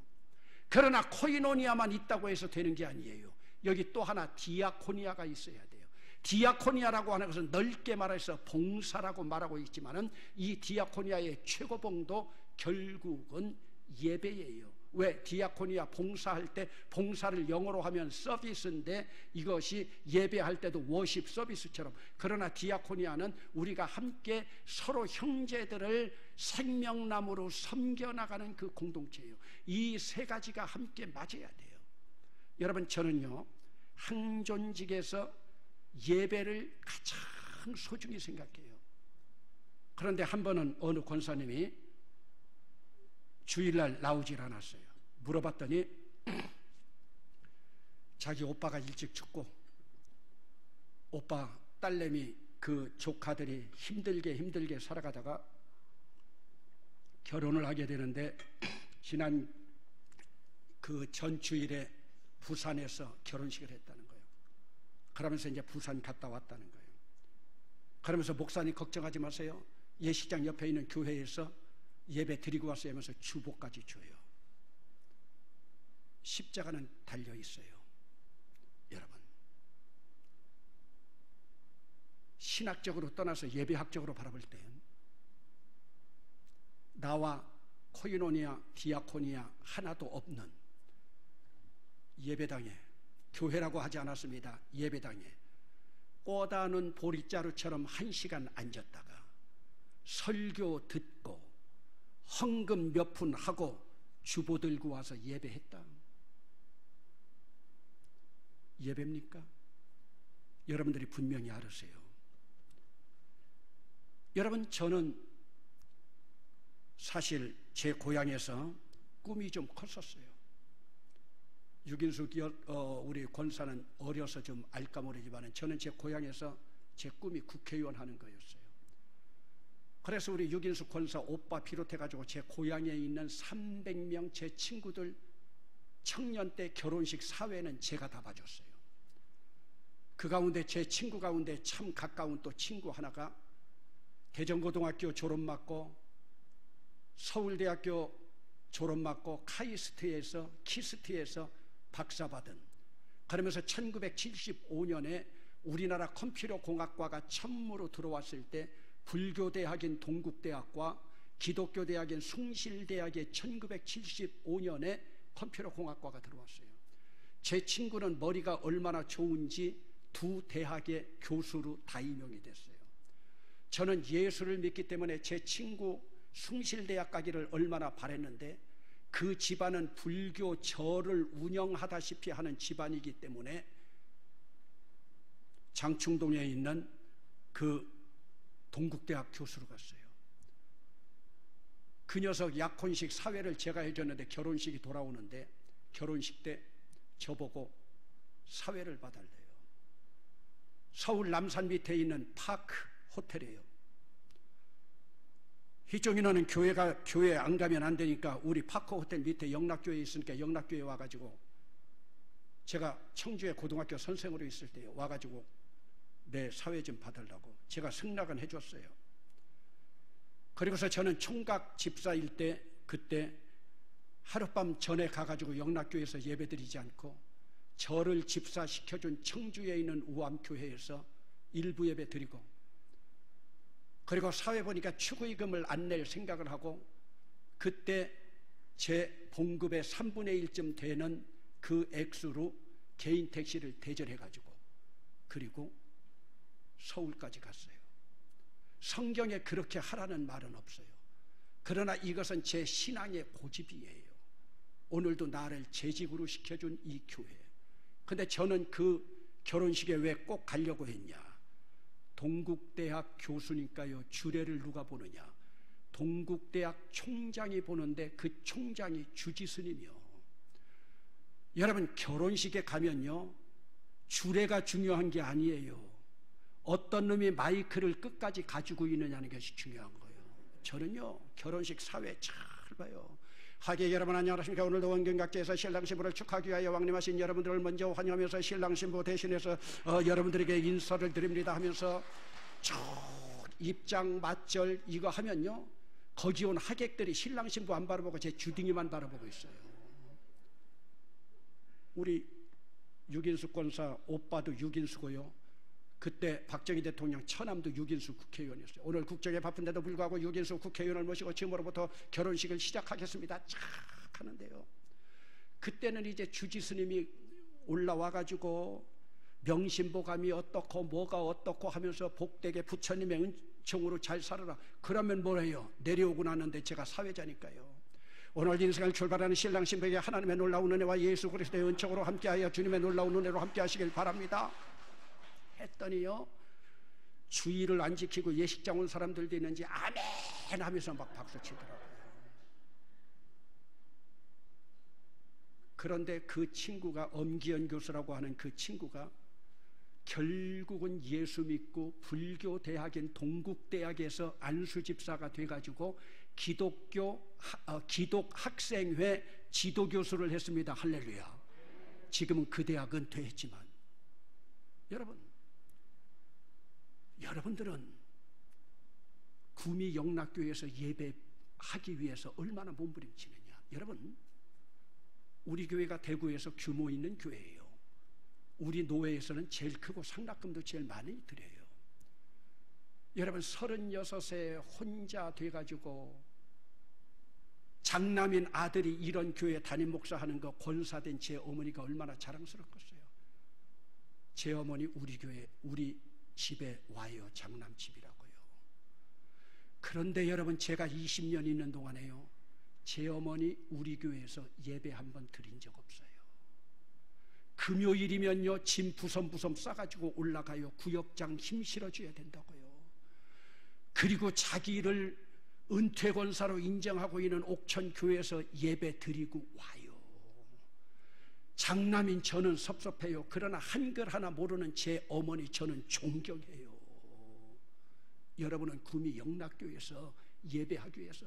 그러나 코이노니아만 있다고 해서 되는 게 아니에요. 여기 또 하나 디아코니아가 있어야 돼요. 디아코니아라고 하는 것은 넓게 말해서 봉사라고 말하고 있지만은, 이 디아코니아의 최고봉도 결국은 예배예요. 왜? 디아코니아 봉사할 때, 봉사를 영어로 하면 서비스인데 이것이 예배할 때도 워십 서비스처럼, 그러나 디아코니아는 우리가 함께 서로 형제들을 생명나무로 섬겨나가는 그 공동체예요. 이 세 가지가 함께 맞아야 돼요. 여러분, 저는요, 항존직에서 예배를 가장 소중히 생각해요. 그런데 한 번은 어느 권사님이 주일날 나오질 않았어요. 물어봤더니 자기 오빠가 일찍 죽고 오빠 딸내미 그 조카들이 힘들게 살아가다가 결혼을 하게 되는데, 지난 그 전주일에 부산에서 결혼식을 했다는 거예요. 그러면서 이제 부산 갔다 왔다는 거예요. 그러면서 목사님 걱정하지 마세요. 예식장 옆에 있는 교회에서 예배 드리고 왔어요 하면서 주보까지 줘요. 십자가는 달려 있어요. 여러분, 신학적으로 떠나서 예배학적으로 바라볼 때 나와 코이노니아, 디아코니아 하나도 없는 예배당에, 교회라고 하지 않았습니다. 예배당에 꼬다는 보릿자루처럼 1시간 앉았다가 설교 듣고 헌금 몇 푼 하고 주보 들고 와서 예배했다. 예배입니까? 여러분들이 분명히 알으세요. 여러분, 저는 사실 제 고향에서 꿈이 좀 컸었어요. 유긴수 우리 권사는 어려서 좀 알까 모르지만, 저는 제 고향에서 제 꿈이 국회의원 하는 거였어요. 그래서 우리 유긴수 권사 오빠 비롯해가지고 제 고향에 있는 300명 제 친구들 청년 때 결혼식 사회는 제가 다 봐줬어요. 그 가운데 제 친구 가운데 참 가까운 또 친구 하나가 대전고등학교 졸업맞고 서울대학교 졸업맞고 키스트에서 박사받은, 그러면서 1975년에 우리나라 컴퓨터공학과가 처음으로 들어왔을 때 불교대학인 동국대학과 기독교대학인 숭실대학에 1975년에 컴퓨터공학과가 들어왔어요. 제 친구는 머리가 얼마나 좋은지 두 대학의 교수로 다 임용이 됐어요. 저는 예수를 믿기 때문에 제 친구 숭실대학 가기를 얼마나 바랬는데, 그 집안은 불교 절을 운영하다시피 하는 집안이기 때문에 장충동에 있는 그 동국대학 교수로 갔어요. 그 녀석 약혼식 사회를 제가 해줬는데, 결혼식이 돌아오는데 결혼식 때 저보고 사회를 봐달래요. 서울 남산 밑에 있는 파크 호텔이에요. 희종이는 교회 안 가면 안 되니까 우리 파크 호텔 밑에 영락교회 있으니까 영락교회 와가지고, 제가 청주에 고등학교 선생으로 있을 때 와가지고 내 사회 좀 봐달라고 제가 승낙은 해줬어요. 그리고서 저는 총각 집사일 때 그때 하룻밤 전에 가가지고 영락교회에서 예배드리지 않고 저를 집사시켜준 청주에 있는 우암교회에서 일부 예배 드리고, 그리고 사회 보니까 추구이금을 안 낼 생각을 하고, 그때 제 봉급의 3분의 1쯤 되는 그 액수로 개인 택시를 대절해가지고, 그리고 서울까지 갔어요. 성경에 그렇게 하라는 말은 없어요. 그러나 이것은 제 신앙의 고집이에요. 오늘도 나를 재직으로 시켜준 이 교회. 근데 저는 그 결혼식에 왜 꼭 가려고 했냐? 동국대학 교수니까요. 주례를 누가 보느냐? 동국대학 총장이 보는데 그 총장이 주지스님이요. 여러분, 결혼식에 가면요, 주례가 중요한 게 아니에요. 어떤 놈이 마이크를 끝까지 가지고 있느냐는 것이 중요한 거예요. 저는요, 결혼식 사회 잘 봐요. 하객 여러분 안녕하십니까? 오늘도 원경각제에서 신랑 신부를 축하하기 위하여 왕림하신 여러분들을 먼저 환영하면서 신랑 신부 대신해서 여러분들에게 인사를 드립니다 하면서 쭉 입장 맞절 이거 하면요, 거기 온 하객들이 신랑 신부 안 바라보고 제 주둥이만 바라보고 있어요. 우리 유긴수 권사 오빠도 유긴수고요. 그때 박정희 대통령 처남도 유긴수 국회의원이었어요. 오늘 국정에 바쁜데도 불구하고 유긴수 국회의원을 모시고 지금으로부터 결혼식을 시작하겠습니다 쫙 하는데요, 그때는 이제 주지스님이 올라와가지고 명심보감이 어떻고 뭐가 어떻고 하면서 복되게 부처님의 은총으로 잘 살아라. 그러면 뭐래요? 내려오고 나는데 제가 사회자니까요. 오늘 인생을 출발하는 신랑 신부에게 하나님의 놀라운 은혜와 예수 그리스도의 은총으로 함께하여 주님의 놀라운 은혜로 함께하시길 바랍니다 했더니요, 주의를 안 지키고 예식장 온 사람들도 있는지 아멘 하면서 막 박수 치더라고요. 그런데 그 친구가, 엄기현 교수라고 하는 그 친구가 결국은 예수 믿고 불교 대학인 동국대학에서 안수집사가 돼가지고 기독 학생회 지도교수를 했습니다. 할렐루야. 지금은 그 대학 은퇴했지만, 여러분들은 구미 영락교회에서 예배하기 위해서 얼마나 몸부림치느냐. 여러분, 우리 교회가 대구에서 규모 있는 교회예요. 우리 노회에서는 제일 크고 상납금도 제일 많이 드려요. 여러분, 36세 혼자 돼가지고 장남인 아들이 이런 교회 담임 목사하는 거 권사된 제 어머니가 얼마나 자랑스럽겠어요. 제 어머니 우리 교회, 우리 집에 와요. 장남집이라고요. 그런데 여러분, 제가 20년 있는 동안에요, 제 어머니 우리 교회에서 예배 한 번 드린 적 없어요. 금요일이면요, 짐 부섬부섬 싸가지고 올라가요. 구역장 힘 실어줘야 된다고요. 그리고 자기를 은퇴권사로 인정하고 있는 옥천교회에서 예배 드리고 와요. 장남인 저는 섭섭해요. 그러나 한글 하나 모르는 제 어머니 저는 존경해요. 여러분은 구미 영락교회에서 예배하기 위해서,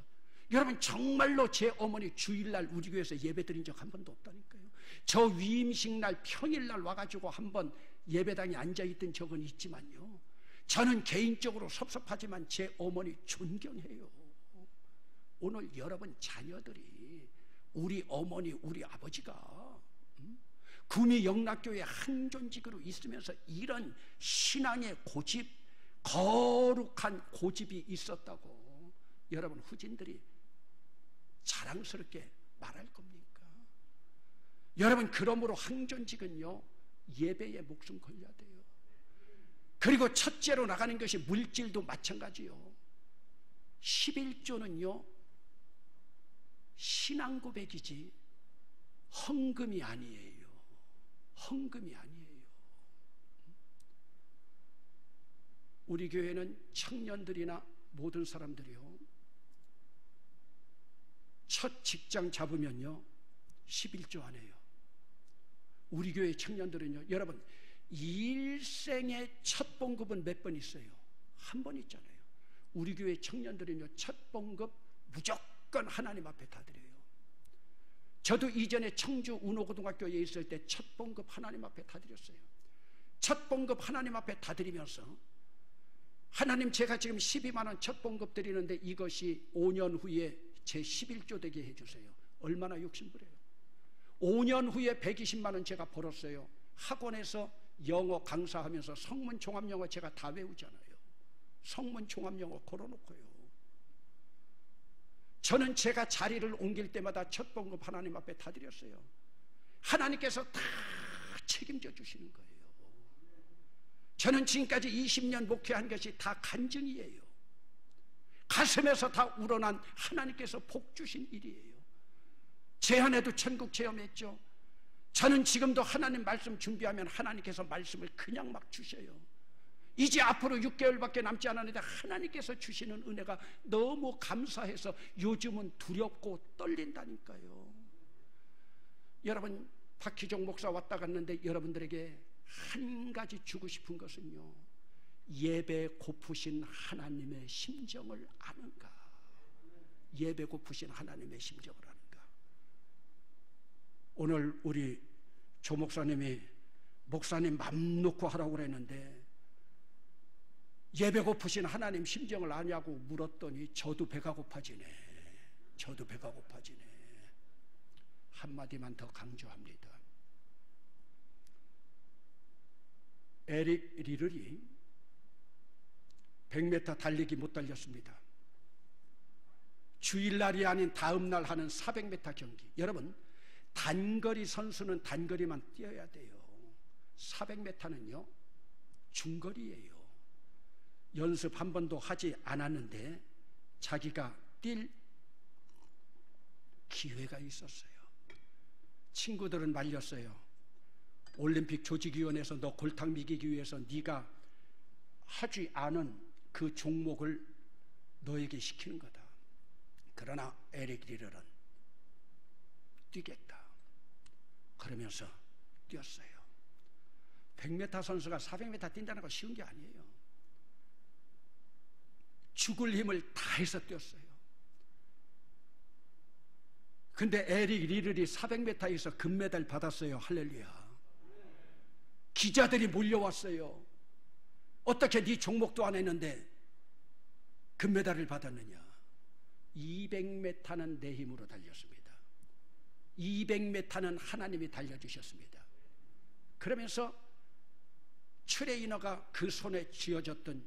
여러분 정말로 제 어머니 주일날 우리 교회에서 예배 드린 적 한 번도 없다니까요. 저 위임식날 평일날 와가지고 한번 예배당에 앉아있던 적은 있지만요, 저는 개인적으로 섭섭하지만 제 어머니 존경해요. 오늘 여러분 자녀들이 우리 어머니 우리 아버지가 구미 영락교회 한존직으로 있으면서 이런 신앙의 고집, 거룩한 고집이 있었다고 여러분 후진들이 자랑스럽게 말할 겁니까? 여러분, 그러므로 항존직은요, 예배에 목숨 걸려야 돼요. 그리고 첫째로 나가는 것이 물질도 마찬가지요. 11조는요 신앙 고백이지 헌금이 아니에요. 헌금이 아니에요. 우리 교회는 청년들이나 모든 사람들이요, 첫 직장 잡으면요 11조 안 해요. 우리 교회 청년들은요, 여러분 일생의 첫 봉급은 몇 번 있어요? 한 번 있잖아요. 우리 교회 청년들은요, 첫 봉급 무조건 하나님 앞에 다 드려요. 저도 이전에 청주 운호고등학교에 있을 때 첫 봉급 하나님 앞에 다 드렸어요. 첫 봉급 하나님 앞에 다 드리면서, 하나님 제가 지금 12만 원 첫 봉급 드리는데 이것이 5년 후에 제 11조 되게 해주세요. 얼마나 욕심부려요. 5년 후에 120만 원 제가 벌었어요. 학원에서 영어 강사하면서 성문 종합영어 제가 다 외우잖아요. 성문 종합영어 걸어놓고요. 저는 제가 자리를 옮길 때마다 첫 봉급 하나님 앞에 다 드렸어요. 하나님께서 다 책임져 주시는 거예요. 저는 지금까지 20년 목회한 것이 다 간증이에요. 가슴에서 다 우러난 하나님께서 복 주신 일이에요. 제 안에도 천국 체험했죠. 저는 지금도 하나님 말씀 준비하면 하나님께서 말씀을 그냥 막 주셔요. 이제 앞으로 6개월밖에 남지 않았는데 하나님께서 주시는 은혜가 너무 감사해서 요즘은 두렵고 떨린다니까요. 여러분, 박희종 목사 왔다 갔는데 여러분들에게 한 가지 주고 싶은 것은요, 예배 고프신 하나님의 심정을 아는가? 예배 고프신 하나님의 심정을 아는가? 오늘 우리 조 목사님이 목사님 맘 놓고 하라고 그랬는데 예배 고프신 하나님 심정을 아냐고 물었더니 저도 배가 고파지네. 저도 배가 고파지네. 한마디만 더 강조합니다. 에릭 리를이 100m 달리기 못 달렸습니다. 주일날이 아닌 다음날 하는 400m 경기. 여러분, 단거리 선수는 단거리만 뛰어야 돼요. 400m는요 중거리예요. 연습 한 번도 하지 않았는데 자기가 뛸 기회가 있었어요. 친구들은 말렸어요. 올림픽 조직위원회에서 너 골탕 먹이기 위해서 네가 하지 않은 그 종목을 너에게 시키는 거다. 그러나 에릭 리럴은 뛰겠다 그러면서 뛰었어요. 100m 선수가 400m 뛴다는 거 쉬운 게 아니에요. 죽을 힘을 다해서 뛰었어요. 근데 에릭 리럴이 400m에서 금메달 받았어요. 할렐루야. 기자들이 몰려왔어요. 어떻게 네 종목도 안 했는데 금메달을 받았느냐? 200m는 내 힘으로 달렸습니다. 200m는 하나님이 달려주셨습니다. 그러면서 트레이너가 그 손에 쥐어졌던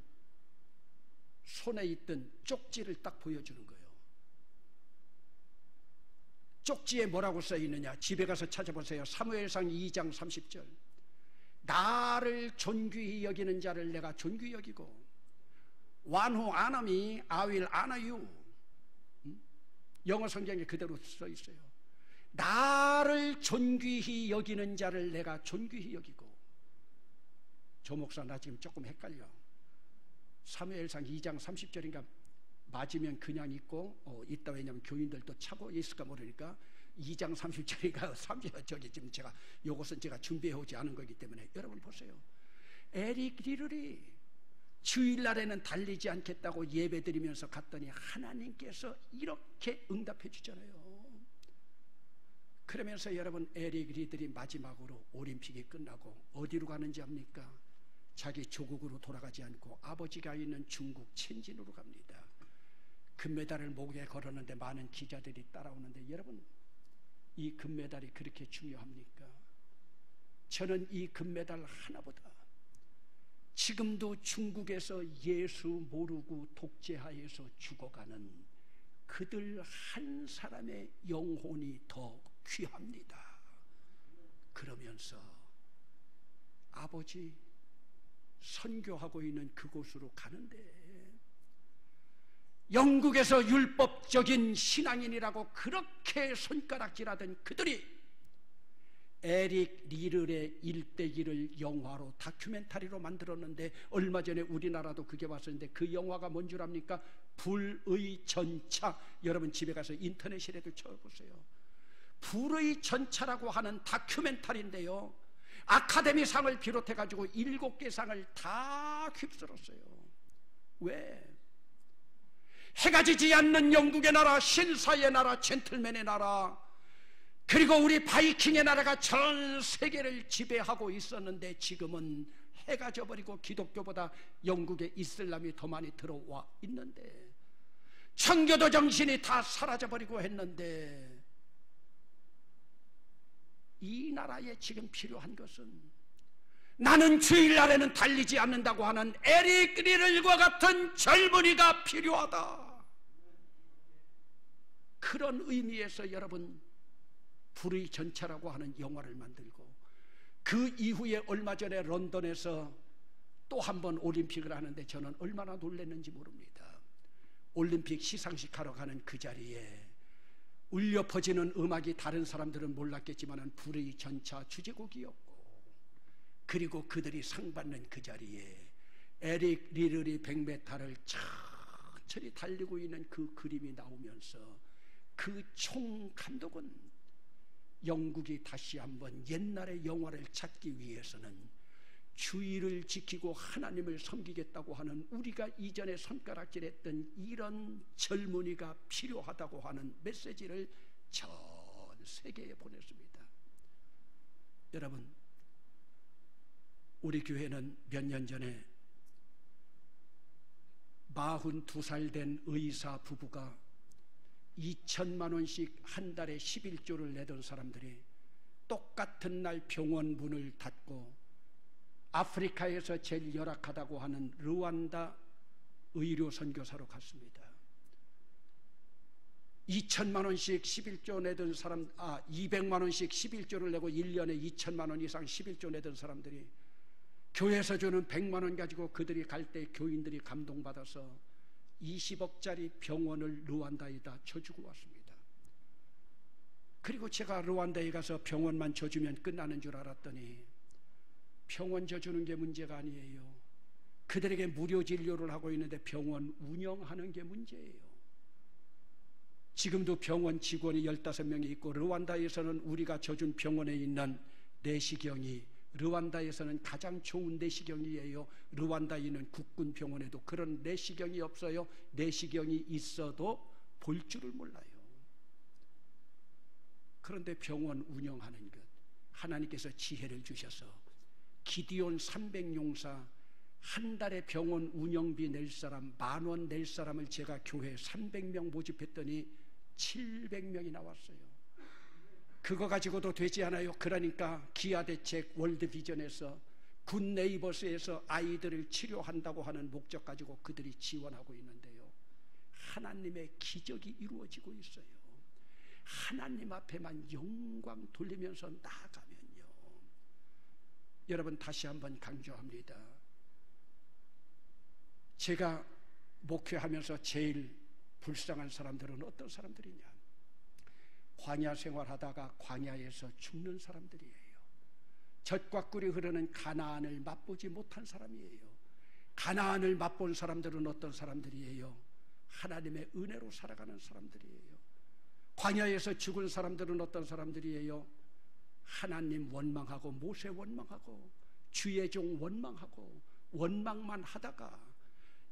손에 있던 쪽지를 딱 보여주는 거예요. 쪽지에 뭐라고 써 있느냐? 집에 가서 찾아보세요. 사무엘상 2장 30절. 나를 존귀히 여기는 자를 내가 존귀히 여기고 One who honor me, I will honor you. 영어 성경에 그대로 써 있어요. 나를 존귀히 여기는 자를 내가 존귀히 여기고. 조 목사 나 지금 조금 헷갈려. 사무엘상 2장 30절인가 맞으면 그냥 있고 있다. 왜냐하면 교인들도 차고 있을까 모르니까 2장 30절인가 30절 저기 지금 제가 요것은 제가 준비해 오지 않은 거기 때문에 여러분 보세요. 에릭 리럴이 주일날에는 달리지 않겠다고 예배드리면서 갔더니 하나님께서 이렇게 응답해 주잖아요. 그러면서 여러분 에릭 리럴이 마지막으로 올림픽이 끝나고 어디로 가는지 압니까? 자기 조국으로 돌아가지 않고 아버지가 있는 중국 천진으로 갑니다. 금메달을 목에 걸었는데 많은 기자들이 따라오는데 여러분 이 금메달이 그렇게 중요합니까? 저는 이 금메달 하나보다 지금도 중국에서 예수 모르고 독재하에서 죽어가는 그들 한 사람의 영혼이 더 귀합니다. 그러면서 아버지 선교하고 있는 그곳으로 가는데 영국에서 율법적인 신앙인이라고 그렇게 손가락질하던 그들이 에릭 리럴의 일대기를 영화로 다큐멘터리로 만들었는데 얼마 전에 우리나라도 그게 왔었는데 그 영화가 뭔 줄 압니까? 불의 전차. 여러분 집에 가서 인터넷이라도 쳐보세요. 불의 전차라고 하는 다큐멘터리인데요, 아카데미상을 비롯해가지고 7개 상을 다 휩쓸었어요. 왜? 해가 지지 않는 영국의 나라, 신사의 나라, 젠틀맨의 나라, 그리고 우리 바이킹의 나라가 전 세계를 지배하고 있었는데 지금은 해가 져버리고 기독교보다 영국의 이슬람이 더 많이 들어와 있는데 청교도 정신이 다 사라져버리고 했는데 이 나라에 지금 필요한 것은 나는 주일날에는 달리지 않는다고 하는 에릭 리럴과 같은 젊은이가 필요하다. 그런 의미에서 여러분 불의 전차라고 하는 영화를 만들고 그 이후에 얼마 전에 런던에서 또 한 번 올림픽을 하는데 저는 얼마나 놀랐는지 모릅니다. 올림픽 시상식 하러 가는 그 자리에 울려 퍼지는 음악이 다른 사람들은 몰랐겠지만 불의 전차 주제곡이었고, 그리고 그들이 상 받는 그 자리에 에릭 리들이 100m를 천천히 달리고 있는 그 그림이 나오면서 그 총 감독은 영국이 다시 한번 옛날의 영화를 찾기 위해서는 주의를 지키고 하나님을 섬기겠다고 하는, 우리가 이전에 손가락질했던 이런 젊은이가 필요하다고 하는 메시지를 전 세계에 보냈습니다. 여러분, 우리 교회는 몇 년 전에 42살 된 의사 부부가 2천만 원씩 한 달에 11조를 내던 사람들이 똑같은 날 병원 문을 닫고 아프리카에서 제일 열악하다고 하는 르완다 의료 선교사로 갔습니다. 2천만 원씩 11조 내던 사람, 200만 원씩 11조를 내고 1년에 2천만 원 이상 11조 내던 사람들이 교회에서 주는 100만 원 가지고 그들이 갈 때 교인들이 감동받아서 20억짜리 병원을 르완다에다 줘주고 왔습니다. 그리고 제가 르완다에 가서 병원만 줘주면 끝나는 줄 알았더니 병원 줘주는 게 문제가 아니에요. 그들에게 무료 진료를 하고 있는데 병원 운영하는 게 문제예요. 지금도 병원 직원이 15명이 있고, 르완다에서는 우리가 줘준 병원에 있는 내시경이 르완다에서는 가장 좋은 내시경이에요. 르완다에 있는 국군 병원에도 그런 내시경이 없어요. 내시경이 있어도 볼 줄을 몰라요. 그런데 병원 운영하는 것, 하나님께서 지혜를 주셔서 기디온 300용사 한 달에 병원 운영비 낼 사람, 10,000원 낼 사람을 제가 교회 300명 모집했더니 700명이 나왔어요. 그거 가지고도 되지 않아요. 그러니까 기아대책 월드비전에서 굿네이버스에서 아이들을 치료한다고 하는 목적 가지고 그들이 지원하고 있는데요, 하나님의 기적이 이루어지고 있어요. 하나님 앞에만 영광 돌리면서 나아가면요, 여러분, 다시 한번 강조합니다. 제가 목회하면서 제일 불쌍한 사람들은 어떤 사람들이냐? 광야 생활하다가 광야에서 죽는 사람들이에요. 젖과 꿀이 흐르는 가나안을 맛보지 못한 사람이에요. 가나안을 맛본 사람들은 어떤 사람들이에요? 하나님의 은혜로 살아가는 사람들이에요. 광야에서 죽은 사람들은 어떤 사람들이에요? 하나님 원망하고 모세 원망하고 주의 종 원망하고 원망만 하다가,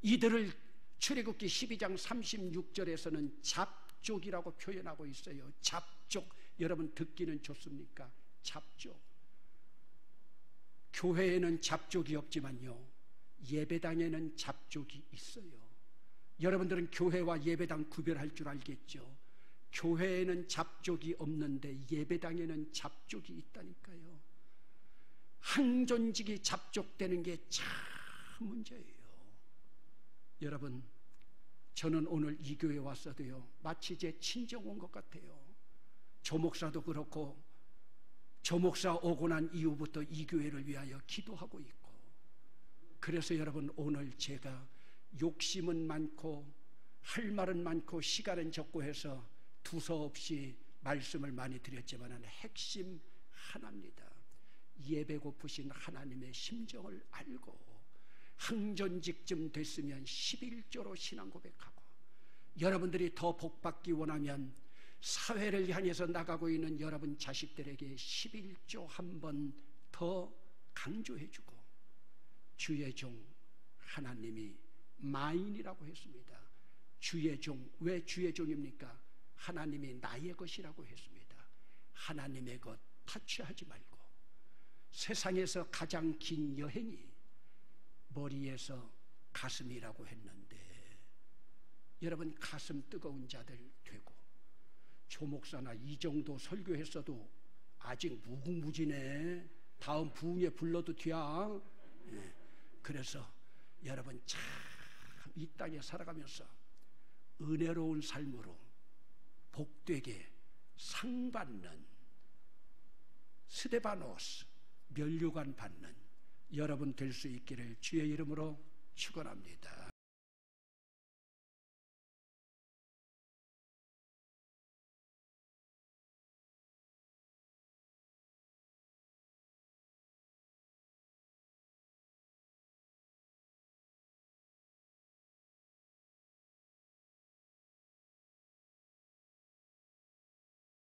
이들을 출애굽기 12장 36절에서는 잡족이라고 표현하고 있어요. 잡족, 여러분 듣기는 좋습니까? 잡족. 교회에는 잡족이 없지만요, 예배당에는 잡족이 있어요. 여러분들은 교회와 예배당 구별할 줄 알겠죠? 교회에는 잡족이 없는데 예배당에는 잡족이 있다니까요. 항존직이 잡족되는 게 참 문제예요. 여러분, 저는 오늘 이 교회에 왔어도요, 마치 제 친정 온 것 같아요. 조 목사도 그렇고, 조 목사 오고 난 이후부터 이 교회를 위하여 기도하고 있고, 그래서 여러분, 오늘 제가 욕심은 많고 할 말은 많고 시간은 적고 해서 두서없이 말씀을 많이 드렸지만 핵심 하나입니다. 예배 고프신 하나님의 심정을 알고 항존직쯤 됐으면 11조로 신앙 고백하고, 여러분들이 더 복받기 원하면 사회를 향해서 나가고 있는 여러분 자식들에게 11조 한 번 더 강조해주고, 주의 종 하나님이 마인이라고 했습니다. 주의 종, 왜 주의 종입니까? 하나님이 나의 것이라고 했습니다. 하나님의 것 타치하지 말고, 세상에서 가장 긴 여행이 머리에서 가슴이라고 했는데, 여러분, 가슴 뜨거운 자들 되고, 조 목사나 이 정도 설교했어도 아직 무궁무진해. 다음 부흥에 불러도 돼야. 그래서 여러분, 참 이 땅에 살아가면서 은혜로운 삶으로 복되게 상받는, 스데바노스 면류관 받는 여러분 될 수 있기를 주의 이름으로 축원합니다.